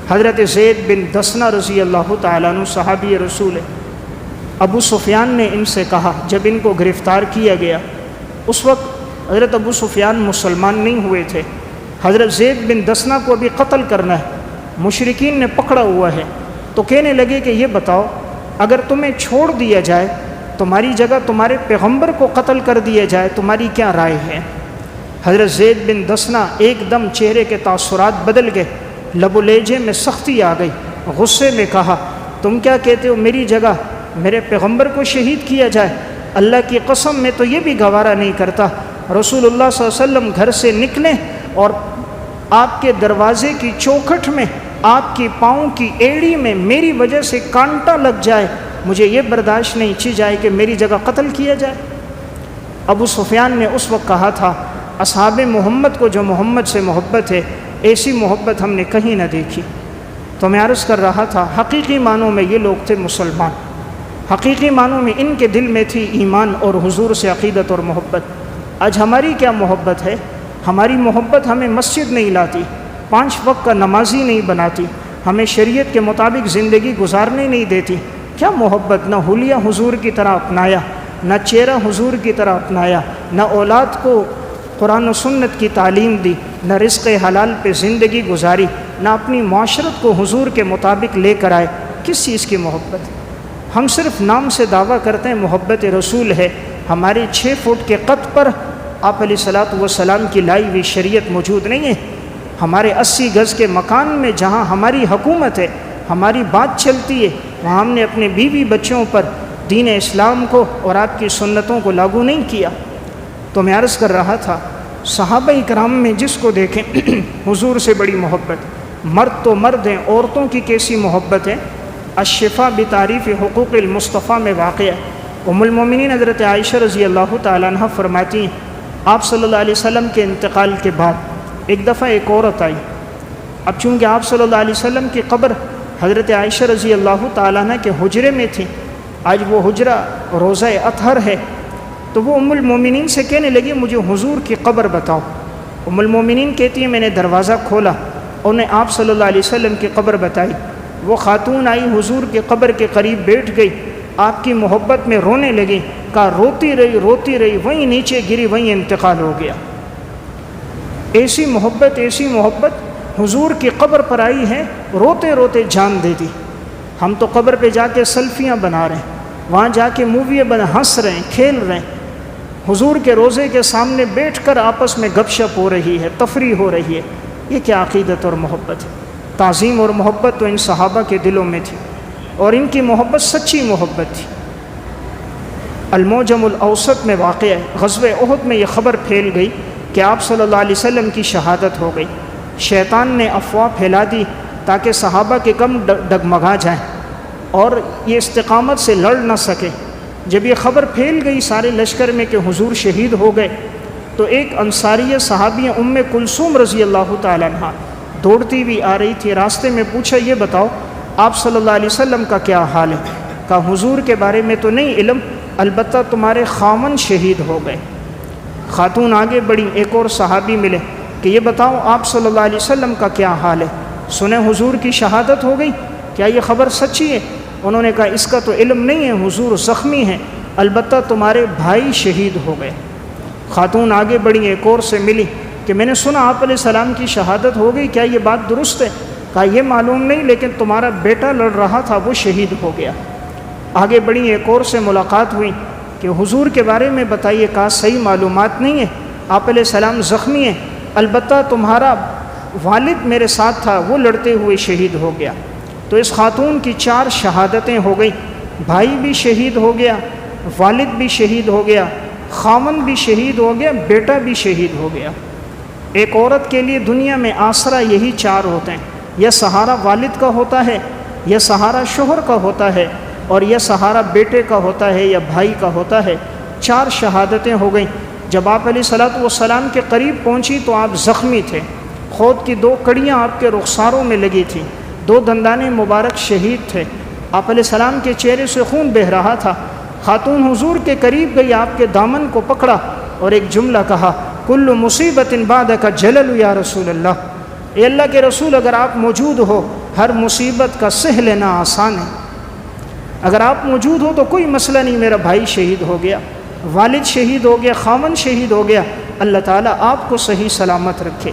حضرت زید بن دسنہ رضی اللہ تعالیٰ عنہ صحابی رسول ہے، ابو سفیان نے ان سے کہا جب ان کو گرفتار کیا گیا، اس وقت حضرت ابو سفیان مسلمان نہیں ہوئے تھے، حضرت زید بن دسنہ کو ابھی قتل کرنا ہے، مشرکین نے پکڑا ہوا ہے، تو کہنے لگے کہ یہ بتاؤ اگر تمہیں چھوڑ دیا جائے، تمہاری جگہ تمہارے پیغمبر کو قتل کر دیا جائے، تمہاری کیا رائے ہے؟ حضرت زید بن دسنہ ایک دم چہرے کے تاثرات بدل گئے، لب و لہجے میں سختی آ گئی، غصے میں کہا تم کیا کہتے ہو، میری جگہ میرے پیغمبر کو شہید کیا جائے؟ اللہ کی قسم میں تو یہ بھی گوارا نہیں کرتا۔ رسول اللہ صلی اللہ علیہ وسلم گھر سے نکلیں اور آپ کے دروازے کی چوکھٹ میں، آپ کی پاؤں کی ایڑی میں میری وجہ سے کانٹا لگ جائے، مجھے یہ برداشت نہیں کی جائے کہ میری جگہ قتل کیا جائے۔ ابو سفیان نے اس وقت کہا تھا اصحاب محمد کو جو محمد سے محبت ہے، ایسی محبت ہم نے کہیں نہ دیکھی۔ تو میں عرض کر رہا تھا حقیقی معنوں میں یہ لوگ تھے مسلمان، حقیقی معنوں میں ان کے دل میں تھی ایمان اور حضور سے عقیدت اور محبت۔ آج ہماری کیا محبت ہے؟ ہماری محبت ہمیں مسجد نہیں لاتی، 5 وقت کا نمازی نہیں بناتی، ہمیں شریعت کے مطابق زندگی گزارنے نہیں دیتی۔ کیا محبت؟ نہ حلیہ حضور کی طرح اپنایا، نہ چہرہ حضور کی طرح اپنایا، نہ اولاد کو قرآن و سنت کی تعلیم دی، نہ رزق حلال پہ زندگی گزاری، نہ اپنی معاشرت کو حضور کے مطابق لے کر آئے۔ کس چیز کی محبت؟ ہم صرف نام سے دعویٰ کرتے ہیں محبت رسول ہے، ہمارے 6 فٹ کے قد پر آپ علیہ الصلوۃ والسلام کی لائی ہوئی شریعت موجود نہیں ہے۔ ہمارے 80 گز کے مکان میں جہاں ہماری حکومت ہے، ہماری بات چلتی ہے، وہاں ہم نے اپنے بیوی بچوں پر دین اسلام کو اور آپ کی سنتوں کو لاگو نہیں کیا۔ تو میں عرض کر رہا تھا صحابہ اکرام میں جس کو دیکھیں حضور سے بڑی محبت، مرد تو مرد ہیں، عورتوں کی کیسی محبت ہے۔ الشفا بتعریف حقوق المصطفیٰ میں واقع ہے، ام المومنین حضرت عائشہ رضی اللہ تعالیٰ عنہ فرماتی ہیں آپ صلی اللہ علیہ وسلم کے انتقال کے بعد ایک دفعہ ایک عورت آئی۔ اب چونکہ آپ صلی اللہ علیہ وسلم کی قبر حضرت عائشہ رضی اللہ تعالیٰ عنہ کے حجرے میں تھی، آج وہ حجرہ روضہ اطہر ہے، تو وہ ام المومنین سے کہنے لگی مجھے حضور کی قبر بتاؤ۔ ام المومنین کہتی ہیں میں نے دروازہ کھولا، انہیں آپ صلی اللہ علیہ وسلم کی قبر بتائی۔ وہ خاتون آئی حضور کی قبر کے قریب بیٹھ گئی، آپ کی محبت میں رونے لگی، کہا روتی رہی وہیں نیچے گری، وہیں انتقال ہو گیا۔ ایسی محبت حضور کی قبر پر آئی ہے، روتے روتے جان دے دی۔ ہم تو قبر پہ جا کے سیلفیاں بنا رہے ہیں، وہاں جا کے موویاں ہنس رہے ہیں، کھیل رہے ہیں، حضور کے روضے کے سامنے بیٹھ کر آپس میں گپ شپ ہو رہی ہے، تفریح ہو رہی ہے۔ یہ کیا عقیدت اور محبت ہے؟ تعظیم اور محبت تو ان صحابہ کے دلوں میں تھی، اور ان کی محبت سچی محبت تھی۔ المعجم الاوسط میں واقع ہے، غزوہ احد میں یہ خبر پھیل گئی کہ آپ صلی اللہ علیہ وسلم کی شہادت ہو گئی۔ شیطان نے افواہ پھیلا دی تاکہ صحابہ کے کم ڈگمگا جائیں اور یہ استقامت سے لڑ نہ سکے۔ جب یہ خبر پھیل گئی سارے لشکر میں کہ حضور شہید ہو گئے، تو ایک انصاریہ صحابیہ ام کلثوم رضی اللہ تعالیٰ عنہ دوڑتی ہوئی آ رہی تھی۔ راستے میں پوچھا، یہ بتاؤ آپ صلی اللہ علیہ وسلم کا کیا حال ہے؟ کہا حضور کے بارے میں تو نہیں علم، البتہ تمہارے خاوند شہید ہو گئے۔ خاتون آگے بڑھی، ایک اور صحابی ملے کہ یہ بتاؤ آپ صلی اللہ علیہ وسلم کا کیا حال ہے؟ سنیں حضور کی شہادت ہو گئی، کیا یہ خبر سچی ہے؟ انہوں نے کہا اس کا تو علم نہیں ہے، حضور زخمی ہیں، البتہ تمہارے بھائی شہید ہو گئے۔ خاتون آگے بڑھی، ایک اور سے ملی کہ میں نے سنا آپ علیہ السلام کی شہادت ہو گئی، کیا یہ بات درست ہے؟ کہا یہ معلوم نہیں، لیکن تمہارا بیٹا لڑ رہا تھا وہ شہید ہو گیا۔ آگے بڑھی، ایک اور سے ملاقات ہوئی کہ حضور کے بارے میں بتائیے۔ کہا صحیح معلومات نہیں ہے، آپ علیہ السلام زخمی ہیں، البتہ تمہارا والد میرے ساتھ تھا، وہ لڑتے ہوئے شہید ہو گیا۔ تو اس خاتون کی 4 شہادتیں ہو گئیں، بھائی بھی شہید ہو گیا، والد بھی شہید ہو گیا، خاوند بھی شہید ہو گیا، بیٹا بھی شہید ہو گیا۔ ایک عورت کے لیے دنیا میں آسرا یہی 4 ہوتے ہیں، یا سہارا والد کا ہوتا ہے، یا سہارا شوہر کا ہوتا ہے، اور یا سہارا بیٹے کا ہوتا ہے یا بھائی کا ہوتا ہے۔ 4 شہادتیں ہو گئیں۔ جب آپ علیہ الصلوۃ والسلام کے قریب پہنچی تو آپ زخمی تھے، خود کی 2 کڑیاں آپ کے رخساروں میں لگی تھیں، 2 دندان مبارک شہید تھے، آپ علیہ السلام کے چہرے سے خون بہہ رہا تھا۔ خاتون حضور کے قریب گئی، آپ کے دامن کو پکڑا اور ایک جملہ کہا، کل مصیبت بعدک جلل یا رسول اللہ، اے اللہ کے رسول اگر آپ موجود ہو ہر مصیبت کا سہ لینا آسان ہے، اگر آپ موجود ہو تو کوئی مسئلہ نہیں، میرا بھائی شہید ہو گیا، والد شہید ہو گیا، خاوند شہید ہو گیا، اللہ تعالیٰ آپ کو صحیح سلامت رکھے۔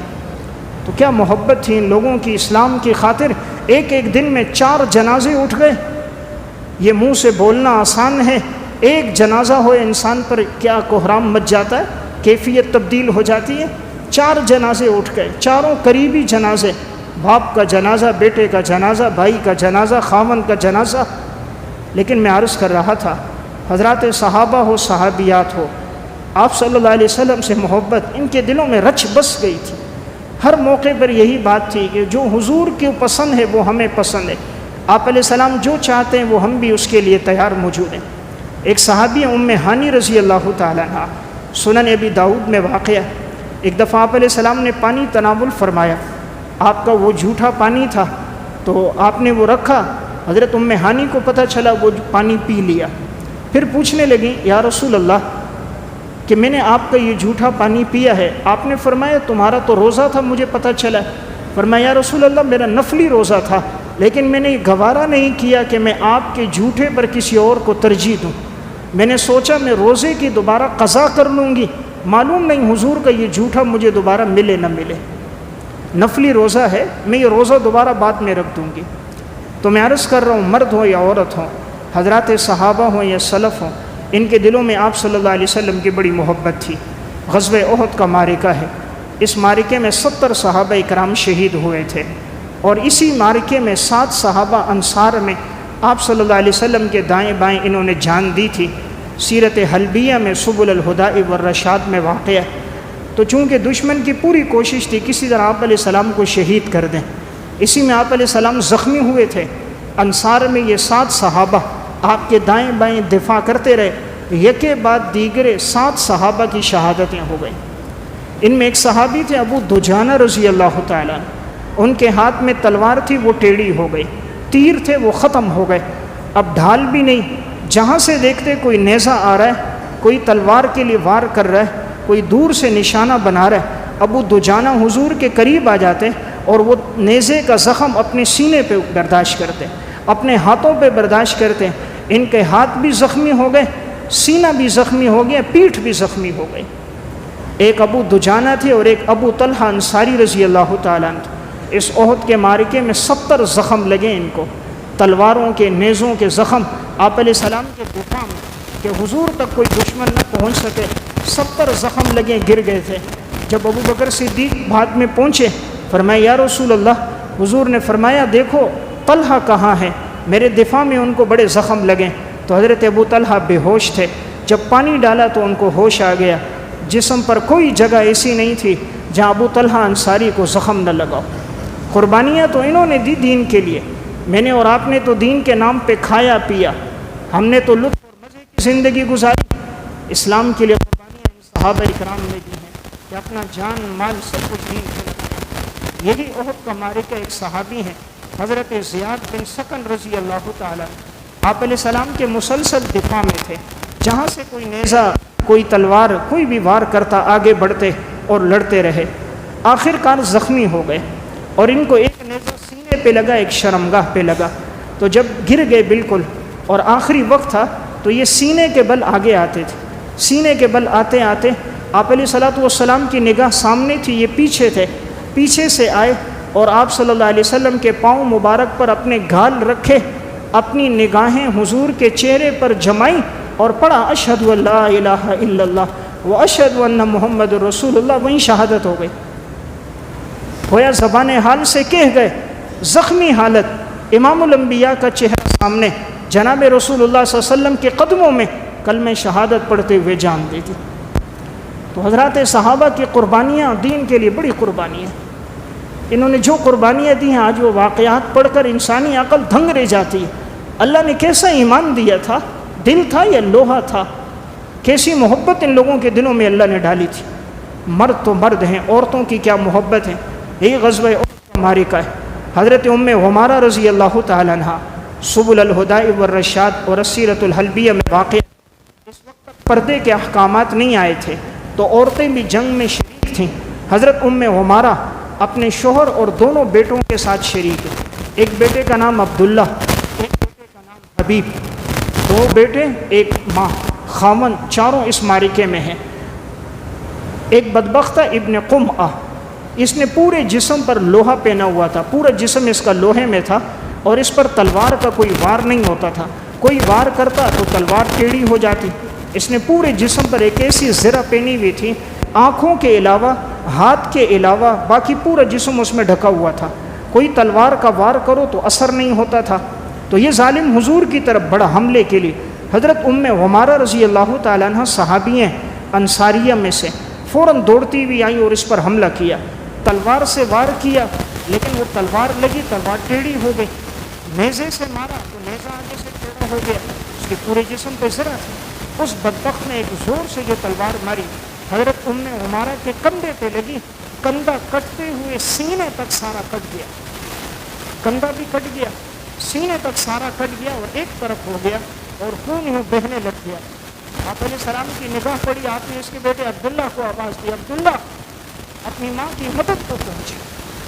تو کیا محبت تھی ان لوگوں کی اسلام کی خاطر، ایک دن میں 4 جنازے اٹھ گئے۔ یہ منہ سے بولنا آسان ہے، ایک جنازہ ہو انسان پر کیا کوہرام مچ جاتا ہے، کیفیت تبدیل ہو جاتی ہے۔ 4 جنازے اٹھ گئے، چاروں قریبی جنازے، باپ کا جنازہ، بیٹے کا جنازہ، بھائی کا جنازہ، خاوند کا جنازہ۔ لیکن میں عرض کر رہا تھا، حضرات صحابہ ہو صحابیات ہو، آپ صلی اللہ علیہ وسلم سے محبت ان کے دلوں میں رچ بس گئی تھی۔ ہر موقع پر یہی بات تھی کہ جو حضور کی پسند ہے وہ ہمیں پسند ہے، آپ علیہ السلام جو چاہتے ہیں وہ ہم بھی اس کے لیے تیار موجود ہیں۔ ایک صحابی ام ہانی رضی اللہ تعالیٰ عنہ، سنن ابی داؤد میں واقعہ، ایک دفعہ آپ علیہ السلام نے پانی تناول فرمایا، آپ کا وہ جھوٹا پانی تھا تو آپ نے وہ رکھا، حضرت ام ہانی کو پتہ چلا، وہ پانی پی لیا۔ پھر پوچھنے لگیں یا رسول اللہ کہ میں نے آپ کا یہ جھوٹا پانی پیا ہے، آپ نے فرمایا تمہارا تو روزہ تھا، مجھے پتہ چلا۔ فرمایا یا رسول اللہ میرا نفلی روزہ تھا، لیکن میں نے گوارا نہیں کیا کہ میں آپ کے جھوٹے پر کسی اور کو ترجیح دوں، میں نے سوچا میں روزے کی دوبارہ قضا کر لوں گی، معلوم نہیں حضور کا یہ جھوٹا مجھے دوبارہ ملے نہ ملے، نفلی روزہ ہے، میں یہ روزہ دوبارہ بعد میں رکھ دوں گی۔ تو میں عرض کر رہا ہوں، مرد ہو یا عورت ہو، حضرات صحابہ ہوں یا سلف ہوں، ان کے دلوں میں آپ صلی اللہ علیہ وسلم کی بڑی محبت تھی۔ غزوہ احد کا معرکہ ہے، اس معرکے میں 70 صحابہ اکرام شہید ہوئے تھے، اور اسی معرکے میں 7 صحابہ انصار میں آپ صلی اللہ علیہ وسلم کے دائیں بائیں انہوں نے جان دی تھی۔ سیرت حلبیہ میں سبل الہدی والرشاد میں واقع ہے۔ تو چونکہ دشمن کی پوری کوشش تھی کسی طرح آپ علیہ السلام کو شہید کر دیں، اسی میں آپ علیہ السلام زخمی ہوئے تھے۔ انصار میں یہ 7 صحابہ آپ کے دائیں بائیں دفاع کرتے رہے، یکے بعد دیگرے 7 صحابہ کی شہادتیں ہو گئیں۔ ان میں ایک صحابی تھے ابو دجانہ رضی اللہ تعالیٰ، ان کے ہاتھ میں تلوار تھی، وہ ٹیڑھی ہو گئی، تیر تھے وہ ختم ہو گئے، اب ڈھال بھی نہیں، جہاں سے دیکھتے کوئی نیزہ آ رہا ہے، کوئی تلوار کے لیے وار کر رہا ہے، کوئی دور سے نشانہ بنا رہا ہے، ابو دجانہ حضور کے قریب آ جاتے اور وہ نیزے کا زخم اپنے سینے پہ برداشت کرتے، اپنے ہاتھوں پہ برداشت کرتے، ان کے ہاتھ بھی زخمی ہو گئے، سینہ بھی زخمی ہو گیا، پیٹھ بھی زخمی ہو گئی۔ ایک ابو دجانہ تھے اور ایک ابو طلحہ انصاری رضی اللہ تعالیٰ عنہ۔ اس احد کے معرکے میں 70 زخم لگے ان کو، تلواروں کے، نیزوں کے زخم، آپ علیہ السلام کے دفاع میں کہ حضور تک کوئی دشمن نہ پہنچ سکے، 70 زخم لگے، گر گئے تھے۔ جب ابو بکر صدیق بعد میں پہنچے، فرمایا یا رسول اللہ، حضور نے فرمایا دیکھو طلحہ کہاں ہے، میرے دفاع میں ان کو بڑے زخم لگے۔ تو حضرت ابو طلحہ بے ہوش تھے، جب پانی ڈالا تو ان کو ہوش آ گیا، جسم پر کوئی جگہ ایسی نہیں تھی جہاں ابو طلحہ انصاری کو زخم نہ لگاؤ۔ قربانیاں تو انہوں نے دی دین کے لیے، میں نے اور آپ نے تو دین کے نام پہ کھایا پیا، ہم نے تو لطف اور مزے کی زندگی گزاری۔ اسلام کے لیے قربانیاں ان صحابہ اکرام نے دی ہیں کہ اپنا جان مال سب کچھ دین کے لیے۔ یہی احد کا معرکہ ایک صحابی ہیں حضرت زیاد بن سکن رضی اللہ تعالیٰ، آپ علیہ السلام کے مسلسل دفاع میں تھے، جہاں سے کوئی نیزہ کوئی تلوار کوئی بھی وار کرتا آگے بڑھتے اور لڑتے رہے، آخر کار زخمی ہو گئے اور ان کو ایک نیزہ سینے پہ لگا، ایک شرمگاہ پہ لگا، تو جب گر گئے بالکل اور آخری وقت تھا تو یہ سینے کے بل آگے آتے تھے، سینے کے بل آتے آتے آپ علیہ الصلوۃ والسلام کی نگاہ سامنے تھی، یہ پیچھے تھے، پیچھے سے آئے اور آپ صلی اللہ علیہ وسلم کے پاؤں مبارک پر اپنے گھال رکھے، اپنی نگاہیں حضور کے چہرے پر جمائیں اور پڑھا اشہد ان لا الہ الا اللہ و اشہد ان محمد رسول اللہ، وہیں شہادت ہو گئی۔ گویا زبان حال سے کہہ گئے، زخمی حالت، امام الانبیاء کا چہرہ سامنے، جناب رسول اللہ صلی اللہ علیہ وسلم کے قدموں میں کلمہ شہادت پڑھتے ہوئے جان دی تھی۔ تو حضرات صحابہ کی قربانیاں دین کے لیے بڑی قربانی ہیں، انہوں نے جو قربانیاں دی ہیں آج وہ واقعات پڑھ کر انسانی عقل دھنگ رہ جاتی ہے۔ اللہ نے کیسا ایمان دیا تھا، دل تھا یا لوہا تھا، کیسی محبت ان لوگوں کے دلوں میں اللہ نے ڈالی تھی۔ مرد تو مرد ہیں، عورتوں کی کیا محبت ہے، یہی غزوہ احد کا معرکہ ہے۔ حضرت ام غمارہ رضی اللہ تعالیٰ عنہ سبل الہدیٰ والرشاد اور السیرۃ الحلبیہ میں واقع، اس وقت تک پردے کے احکامات نہیں آئے تھے تو عورتیں بھی جنگ میں شریک تھیں۔ حضرت ام غمارہ اپنے شوہر اور دونوں بیٹوں کے ساتھ شریک ہے، ایک بیٹے کا نام عبداللہ، ایک بیٹے کا نام حبیب، دو بیٹے ایک ماں، خاون چاروں اس معرکے میں ہیں۔ ایک بدبختہ ابن قمعہ، اس نے پورے جسم پر لوہا پہنا ہوا تھا، پورا جسم اس کا لوہے میں تھا اور اس پر تلوار کا کوئی وار نہیں ہوتا تھا، کوئی وار کرتا تو تلوار ٹیڑھی ہو جاتی۔ اس نے پورے جسم پر ایک ایسی زرہ پہنی ہوئی تھی، آنکھوں کے علاوہ ہاتھ کے علاوہ باقی پورا جسم اس میں ڈھکا ہوا تھا، کوئی تلوار کا وار کرو تو اثر نہیں ہوتا تھا۔ تو یہ ظالم حضور کی طرف بڑا حملے کے لیے، حضرت ام غمارہ رضی اللہ تعالیٰ عنہ صحابی ہیں انصاریہ میں سے، فوراً دوڑتی ہوئی آئی اور اس پر حملہ کیا، تلوار سے وار کیا لیکن وہ تلوار لگی، تلوار ٹیڑھی ہو گئی، نیزے سے مارا تو نیزہ آگے سے ٹیڑھا ہو گیا، اس کے پورے جسم پہ زرہ تھی۔ اس بدبخت نے ایک زور سے جو تلوار ماری حضرت ام غمارہ کے کندھے پہ لگی، کندھا کٹتے ہوئے سینے تک سارا کٹ گیا، کندھا بھی کٹ گیا، سینے تک سارا کٹ گیا اور ایک طرف ہو گیا اور خون یوں بہنے لگ گیا۔ آپ علیہ السلام کی نگاہ پڑی، آپ نے اس کے بیٹے عبداللہ کو آواز دی، عبداللہ اپنی ماں کی مدد کو پہنچے۔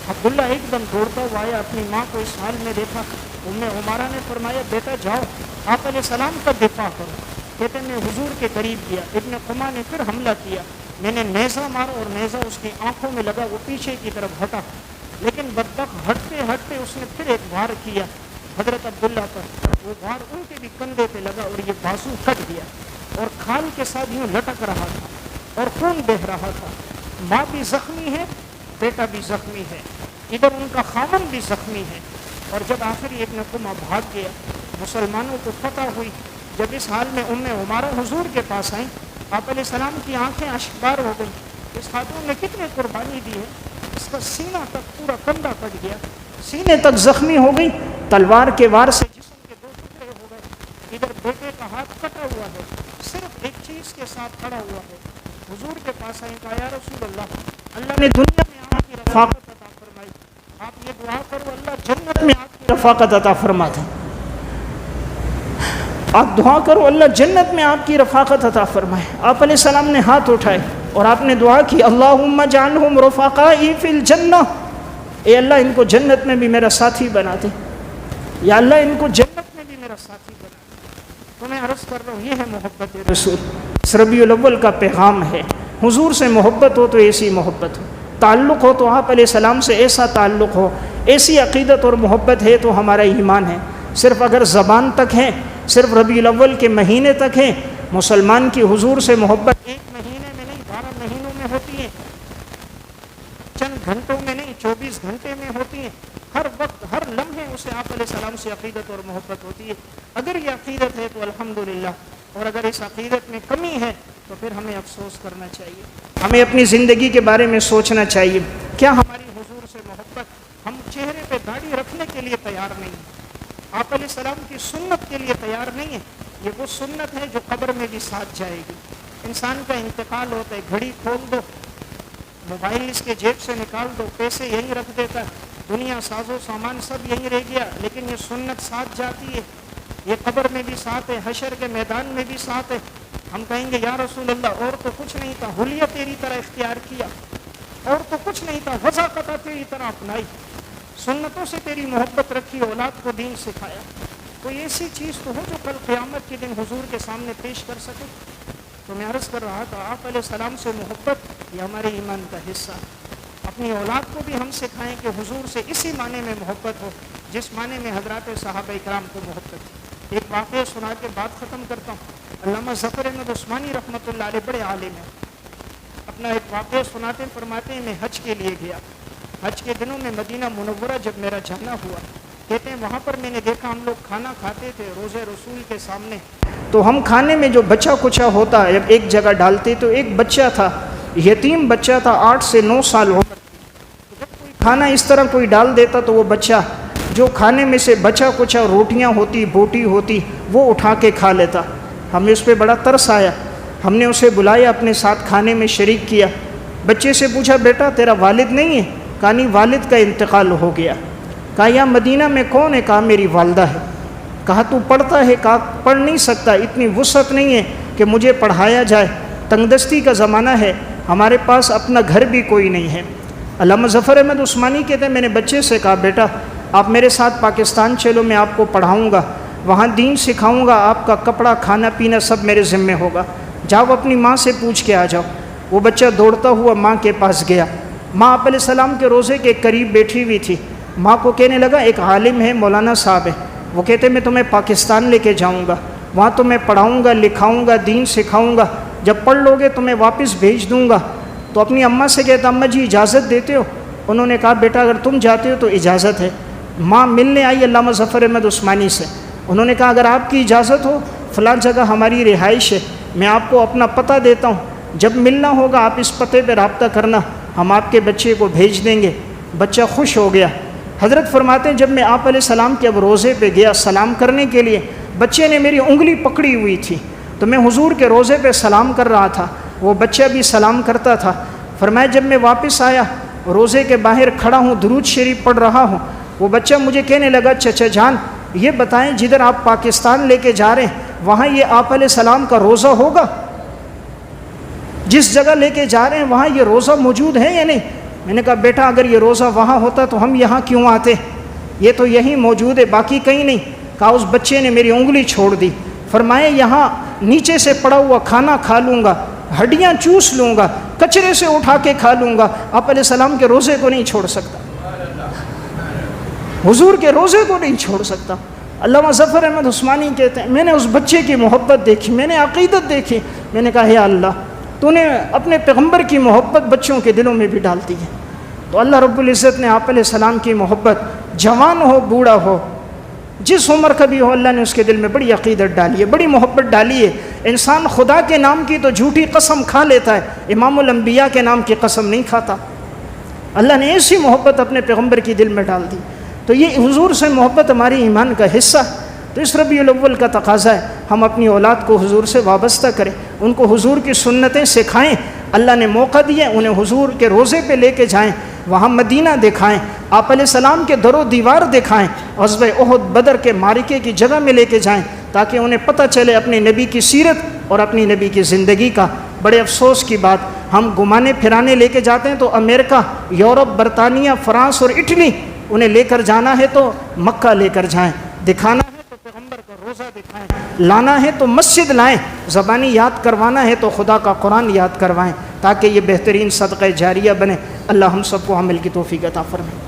عبداللہ ایک دم دوڑتا ہوا آیا، اپنی ماں کو اس حال میں دیکھا، ام غمارہ نے فرمایا بیٹا جاؤ آپ علیہ السلام کا دفاع کرو۔ کہتے میں حضور کے قریب گیا، ابن قمہ نے پھر حملہ کیا، میں نے نیزہ مارا اور نیزہ اس کی آنکھوں میں لگا، وہ پیچھے کی طرف ہٹا، لیکن بدبخت ہٹتے ہٹتے اس نے پھر ایک وار کیا حضرت عبداللہ پر، وہ وار ان کے بھی کندھے پہ لگا اور یہ بازو کٹ گیا اور کھال کے ساتھ یوں لٹک رہا تھا اور خون بہ رہا تھا۔ ماں بھی زخمی ہے، بیٹا بھی زخمی ہے، ادھر ان کا خاوند بھی زخمی ہے۔ اور جب آخری ابن قمہ بھاگ گیا، مسلمانوں کو فتح ہوئی۔ جب اس حال میں ام غمارہ حضور کے پاس آئیں، آپ علیہ السلام کی آنکھیں اشکبار ہو گئیں، اس خاتون نے کتنے قربانی دی ہے، اس کا سینہ تک پورا کندھا کٹ گیا، سینے تک زخمی ہو گئی، تلوار کے وار سے جسم کے دو ٹکڑے ہو گئے، ادھر بیٹے کا ہاتھ کٹا ہوا ہے، صرف ایک چیز کے ساتھ کھڑا ہوا ہے۔ حضور کے پاس آئیں، کہا یا رسول اللہ، اللہ نے دنیا میں آپ کی رفاقت عطا فرمائی، آپ یہ دعا کرو اللہ جنت میں آپ کی رفاقت عطا فرما دے، آپ دعا کرو اللہ جنت میں آپ کی رفاقت عطا فرمائے۔ آپ علیہ السلام نے ہاتھ اٹھائے اور آپ نے دعا کی اللہم اجعلہم رفقائی فی الجنہ، اے اللہ ان کو جنت میں بھی میرا ساتھی بنا دے، یا اللہ ان کو جنت میں بھی میرا ساتھی بنا دے۔ تو میں عرض کر رہا ہوں یہ ہے محبت رسول، اس ربیع الاول کا پیغام ہے۔ حضور سے محبت ہو تو ایسی محبت ہو، تعلق ہو تو آپ علیہ السلام سے ایسا تعلق ہو، ایسی عقیدت اور محبت ہے تو ہمارا ایمان ہے۔ صرف اگر زبان تک ہے، صرف ربیع الاول کے مہینے تک ہے، مسلمان کی حضور سے محبت ایک مہینے میں نہیں 12 مہینوں میں ہوتی ہے، چند گھنٹوں میں نہیں 24 گھنٹے میں ہوتی ہے، ہر وقت ہر لمحے اسے آپ علیہ السلام سے عقیدت اور محبت ہوتی ہے۔ اگر یہ عقیدت ہے تو الحمدللہ، اور اگر اس عقیدت میں کمی ہے تو پھر ہمیں افسوس کرنا چاہیے، ہمیں اپنی زندگی کے بارے میں سوچنا چاہیے، کیا ہماری حضور سے محبت، ہم چہرے لیے تیار نہیں ہے، آپ علیہ السلام کی سنت کے لیے تیار نہیں ہے، یہ وہ سنت ہے جو قبر میں بھی ساتھ جائے گی۔ انسان کا انتقال ہوتا ہے، گھڑی کھول دو، موبائل اس کے جیب سے نکال دو، پیسے یہیں رکھ دیتا ہے، دنیا ساز و سامان سب یہیں رہ گیا، لیکن یہ سنت ساتھ جاتی ہے، یہ قبر میں بھی ساتھ ہے، حشر کے میدان میں بھی ساتھ ہے۔ ہم کہیں گے یا رسول اللہ اور تو کچھ نہیں تھا، حلیہ تیری طرح اختیار کیا، اور تو کچھ نہیں تھا، وضاقتہ تیری طرح اپنائی، سنتوں سے تیری محبت رکھی، اولاد کو دین سکھایا، کوئی ایسی چیز تو ہو جو کل قیامت کے دن حضور کے سامنے پیش کر سکے۔ تو میں عرض کر رہا تھا آپ علیہ السلام سے محبت یہ ہمارے ایمان کا حصہ، اپنی اولاد کو بھی ہم سکھائیں کہ حضور سے اسی معنی میں محبت ہو جس معنی میں حضرات صحابہ اکرام کو محبت تھی۔ ایک واقعہ سنا کے بات ختم کرتا ہوں۔ علامہ ظفر احمد عثمانی رحمۃ اللہ علیہ بڑے عالم ہیں، اپنا ایک واقعہ سناتے فرماتے ہیں میں حج کے لیے گیا، حج کے دنوں میں مدینہ منورہ جب میرا جانا ہوا، کہتے ہیں وہاں پر میں نے دیکھا ہم لوگ کھانا کھاتے تھے روزے رسول کے سامنے، تو ہم کھانے میں جو بچا کچا ہوتا ہے جب ایک جگہ ڈالتے تو ایک بچہ تھا، یتیم بچہ تھا، 8 سے 9 سال عمر کی، جب کوئی کھانا اس طرح کوئی ڈال دیتا تو وہ بچہ جو کھانے میں سے بچا کچا روٹیاں ہوتی بوٹی ہوتی وہ اٹھا کے کھا لیتا۔ ہمیں اس پہ بڑا ترس آیا، ہم نے اسے بلایا اپنے ساتھ کھانے میں شریک کیا، بچے سے پوچھا بیٹا تیرا والد نہیں ہے؟ کہا نہیں والد کا انتقال ہو گیا۔ کہا یا مدینہ میں کون ہے؟ کہا میری والدہ ہے۔ کہا تو پڑھتا ہے؟ کہا پڑھ نہیں سکتا، اتنی وسعت نہیں ہے کہ مجھے پڑھایا جائے، تنگ دستی کا زمانہ ہے، ہمارے پاس اپنا گھر بھی کوئی نہیں ہے۔ علامہ ظفر احمد عثمانی کہتے ہیں میں نے بچے سے کہا بیٹا آپ میرے ساتھ پاکستان چلو، میں آپ کو پڑھاؤں گا، وہاں دین سکھاؤں گا، آپ کا کپڑا کھانا پینا سب میرے ذمہ ہوگا، جاؤ اپنی ماں سے پوچھ کے آ جاؤ۔ وہ بچہ دوڑتا ہوا ماں کے پاس گیا، ماں آپ علیہ السلام کے روزے کے قریب بیٹھی ہوئی تھی، ماں کو کہنے لگا ایک عالم ہے مولانا صاحب ہے، وہ کہتے میں تمہیں پاکستان لے کے جاؤں گا، وہاں تمہیں پڑھاؤں گا لکھاؤں گا دین سکھاؤں گا، جب پڑھ لو گے تمہیں واپس بھیج دوں گا۔ تو اپنی اماں سے کہتا اماں جی اجازت دیتے ہو؟ انہوں نے کہا بیٹا اگر تم جاتے ہو تو اجازت ہے۔ ماں ملنے آئی علامہ ظفر احمد عثمانی سے، انہوں نے کہا اگر آپ کی اجازت ہو فلاں جگہ ہماری رہائش ہے، میں آپ کو اپنا پتہ دیتا ہوں، جب ملنا ہوگا آپ اس پتے پہ رابطہ کرنا، ہم آپ کے بچے کو بھیج دیں گے۔ بچہ خوش ہو گیا۔ حضرت فرماتے ہیں جب میں آپ علیہ السلام کے اب روزے پہ گیا سلام کرنے کے لیے، بچے نے میری انگلی پکڑی ہوئی تھی، تو میں حضور کے روزے پہ سلام کر رہا تھا، وہ بچہ بھی سلام کرتا تھا۔ فرمایا جب میں واپس آیا روزے کے باہر کھڑا ہوں درود شریف پڑھ رہا ہوں، وہ بچہ مجھے کہنے لگا چچا جان یہ بتائیں جدھر آپ پاکستان لے کے جا رہے ہیں وہاں یہ آپ علیہ السلام کا روزہ ہوگا؟ جس جگہ لے کے جا رہے ہیں وہاں یہ روزہ موجود ہے یا نہیں؟ میں نے کہا بیٹا اگر یہ روزہ وہاں ہوتا تو ہم یہاں کیوں آتے، یہ تو یہیں موجود ہے باقی کہیں نہیں۔ کہا اس بچے نے میری انگلی چھوڑ دی، فرمایا یہاں نیچے سے پڑا ہوا کھانا کھا لوں گا، ہڈیاں چوس لوں گا، کچرے سے اٹھا کے کھا لوں گا، آپ علیہ السلام کے روزے کو نہیں چھوڑ سکتا، حضور کے روزے کو نہیں چھوڑ سکتا۔ علامہ ظفر احمد عثمانی کہتے ہیں میں نے اس بچے کی محبت دیکھی، میں نے عقیدت دیکھی، میں نے کہا یا اللہ تو نے اپنے پیغمبر کی محبت بچوں کے دلوں میں بھی ڈال دی ہے۔ تو اللہ رب العزت نے آپ علیہ السلام کی محبت جوان ہو بوڑھا ہو جس عمر کا بھی ہو، اللہ نے اس کے دل میں بڑی عقیدت ڈالی ہے، بڑی محبت ڈالی ہے۔ انسان خدا کے نام کی تو جھوٹی قسم کھا لیتا ہے، امام الانبیاء کے نام کی قسم نہیں کھاتا۔ اللہ نے ایسی محبت اپنے پیغمبر کی دل میں ڈال دی، تو یہ حضور سے محبت ہماری ایمان کا حصہ۔ تو اس ربیع الاول کا تقاضا ہے ہم اپنی اولاد کو حضور سے وابستہ کریں، ان کو حضور کی سنتیں سکھائیں۔ اللہ نے موقع دیا انہیں حضور کے روزے پہ لے کے جائیں، وہاں مدینہ دکھائیں، آپ علیہ السلام کے در و دیوار دکھائیں، غزوہ احد بدر کے معرکے کی جگہ میں لے کے جائیں تاکہ انہیں پتہ چلے اپنے نبی کی سیرت اور اپنی نبی کی زندگی کا۔ بڑے افسوس کی بات ہم گھمانے پھرانے لے کے جاتے ہیں تو امریکہ، یورپ، برطانیہ، فرانس اور اٹلی، انہیں لے کر جانا ہے تو مکہ لے کر جائیں، دکھانا ہے تو پیغمبر کا روزہ دکھائیں، لانا ہے تو مسجد لائیں، زبانی یاد کروانا ہے تو خدا کا قرآن یاد کروائیں تاکہ یہ بہترین صدقہ جاریہ بنے۔ اللہ ہم سب کو عمل کی توفیق عطا فرمائے۔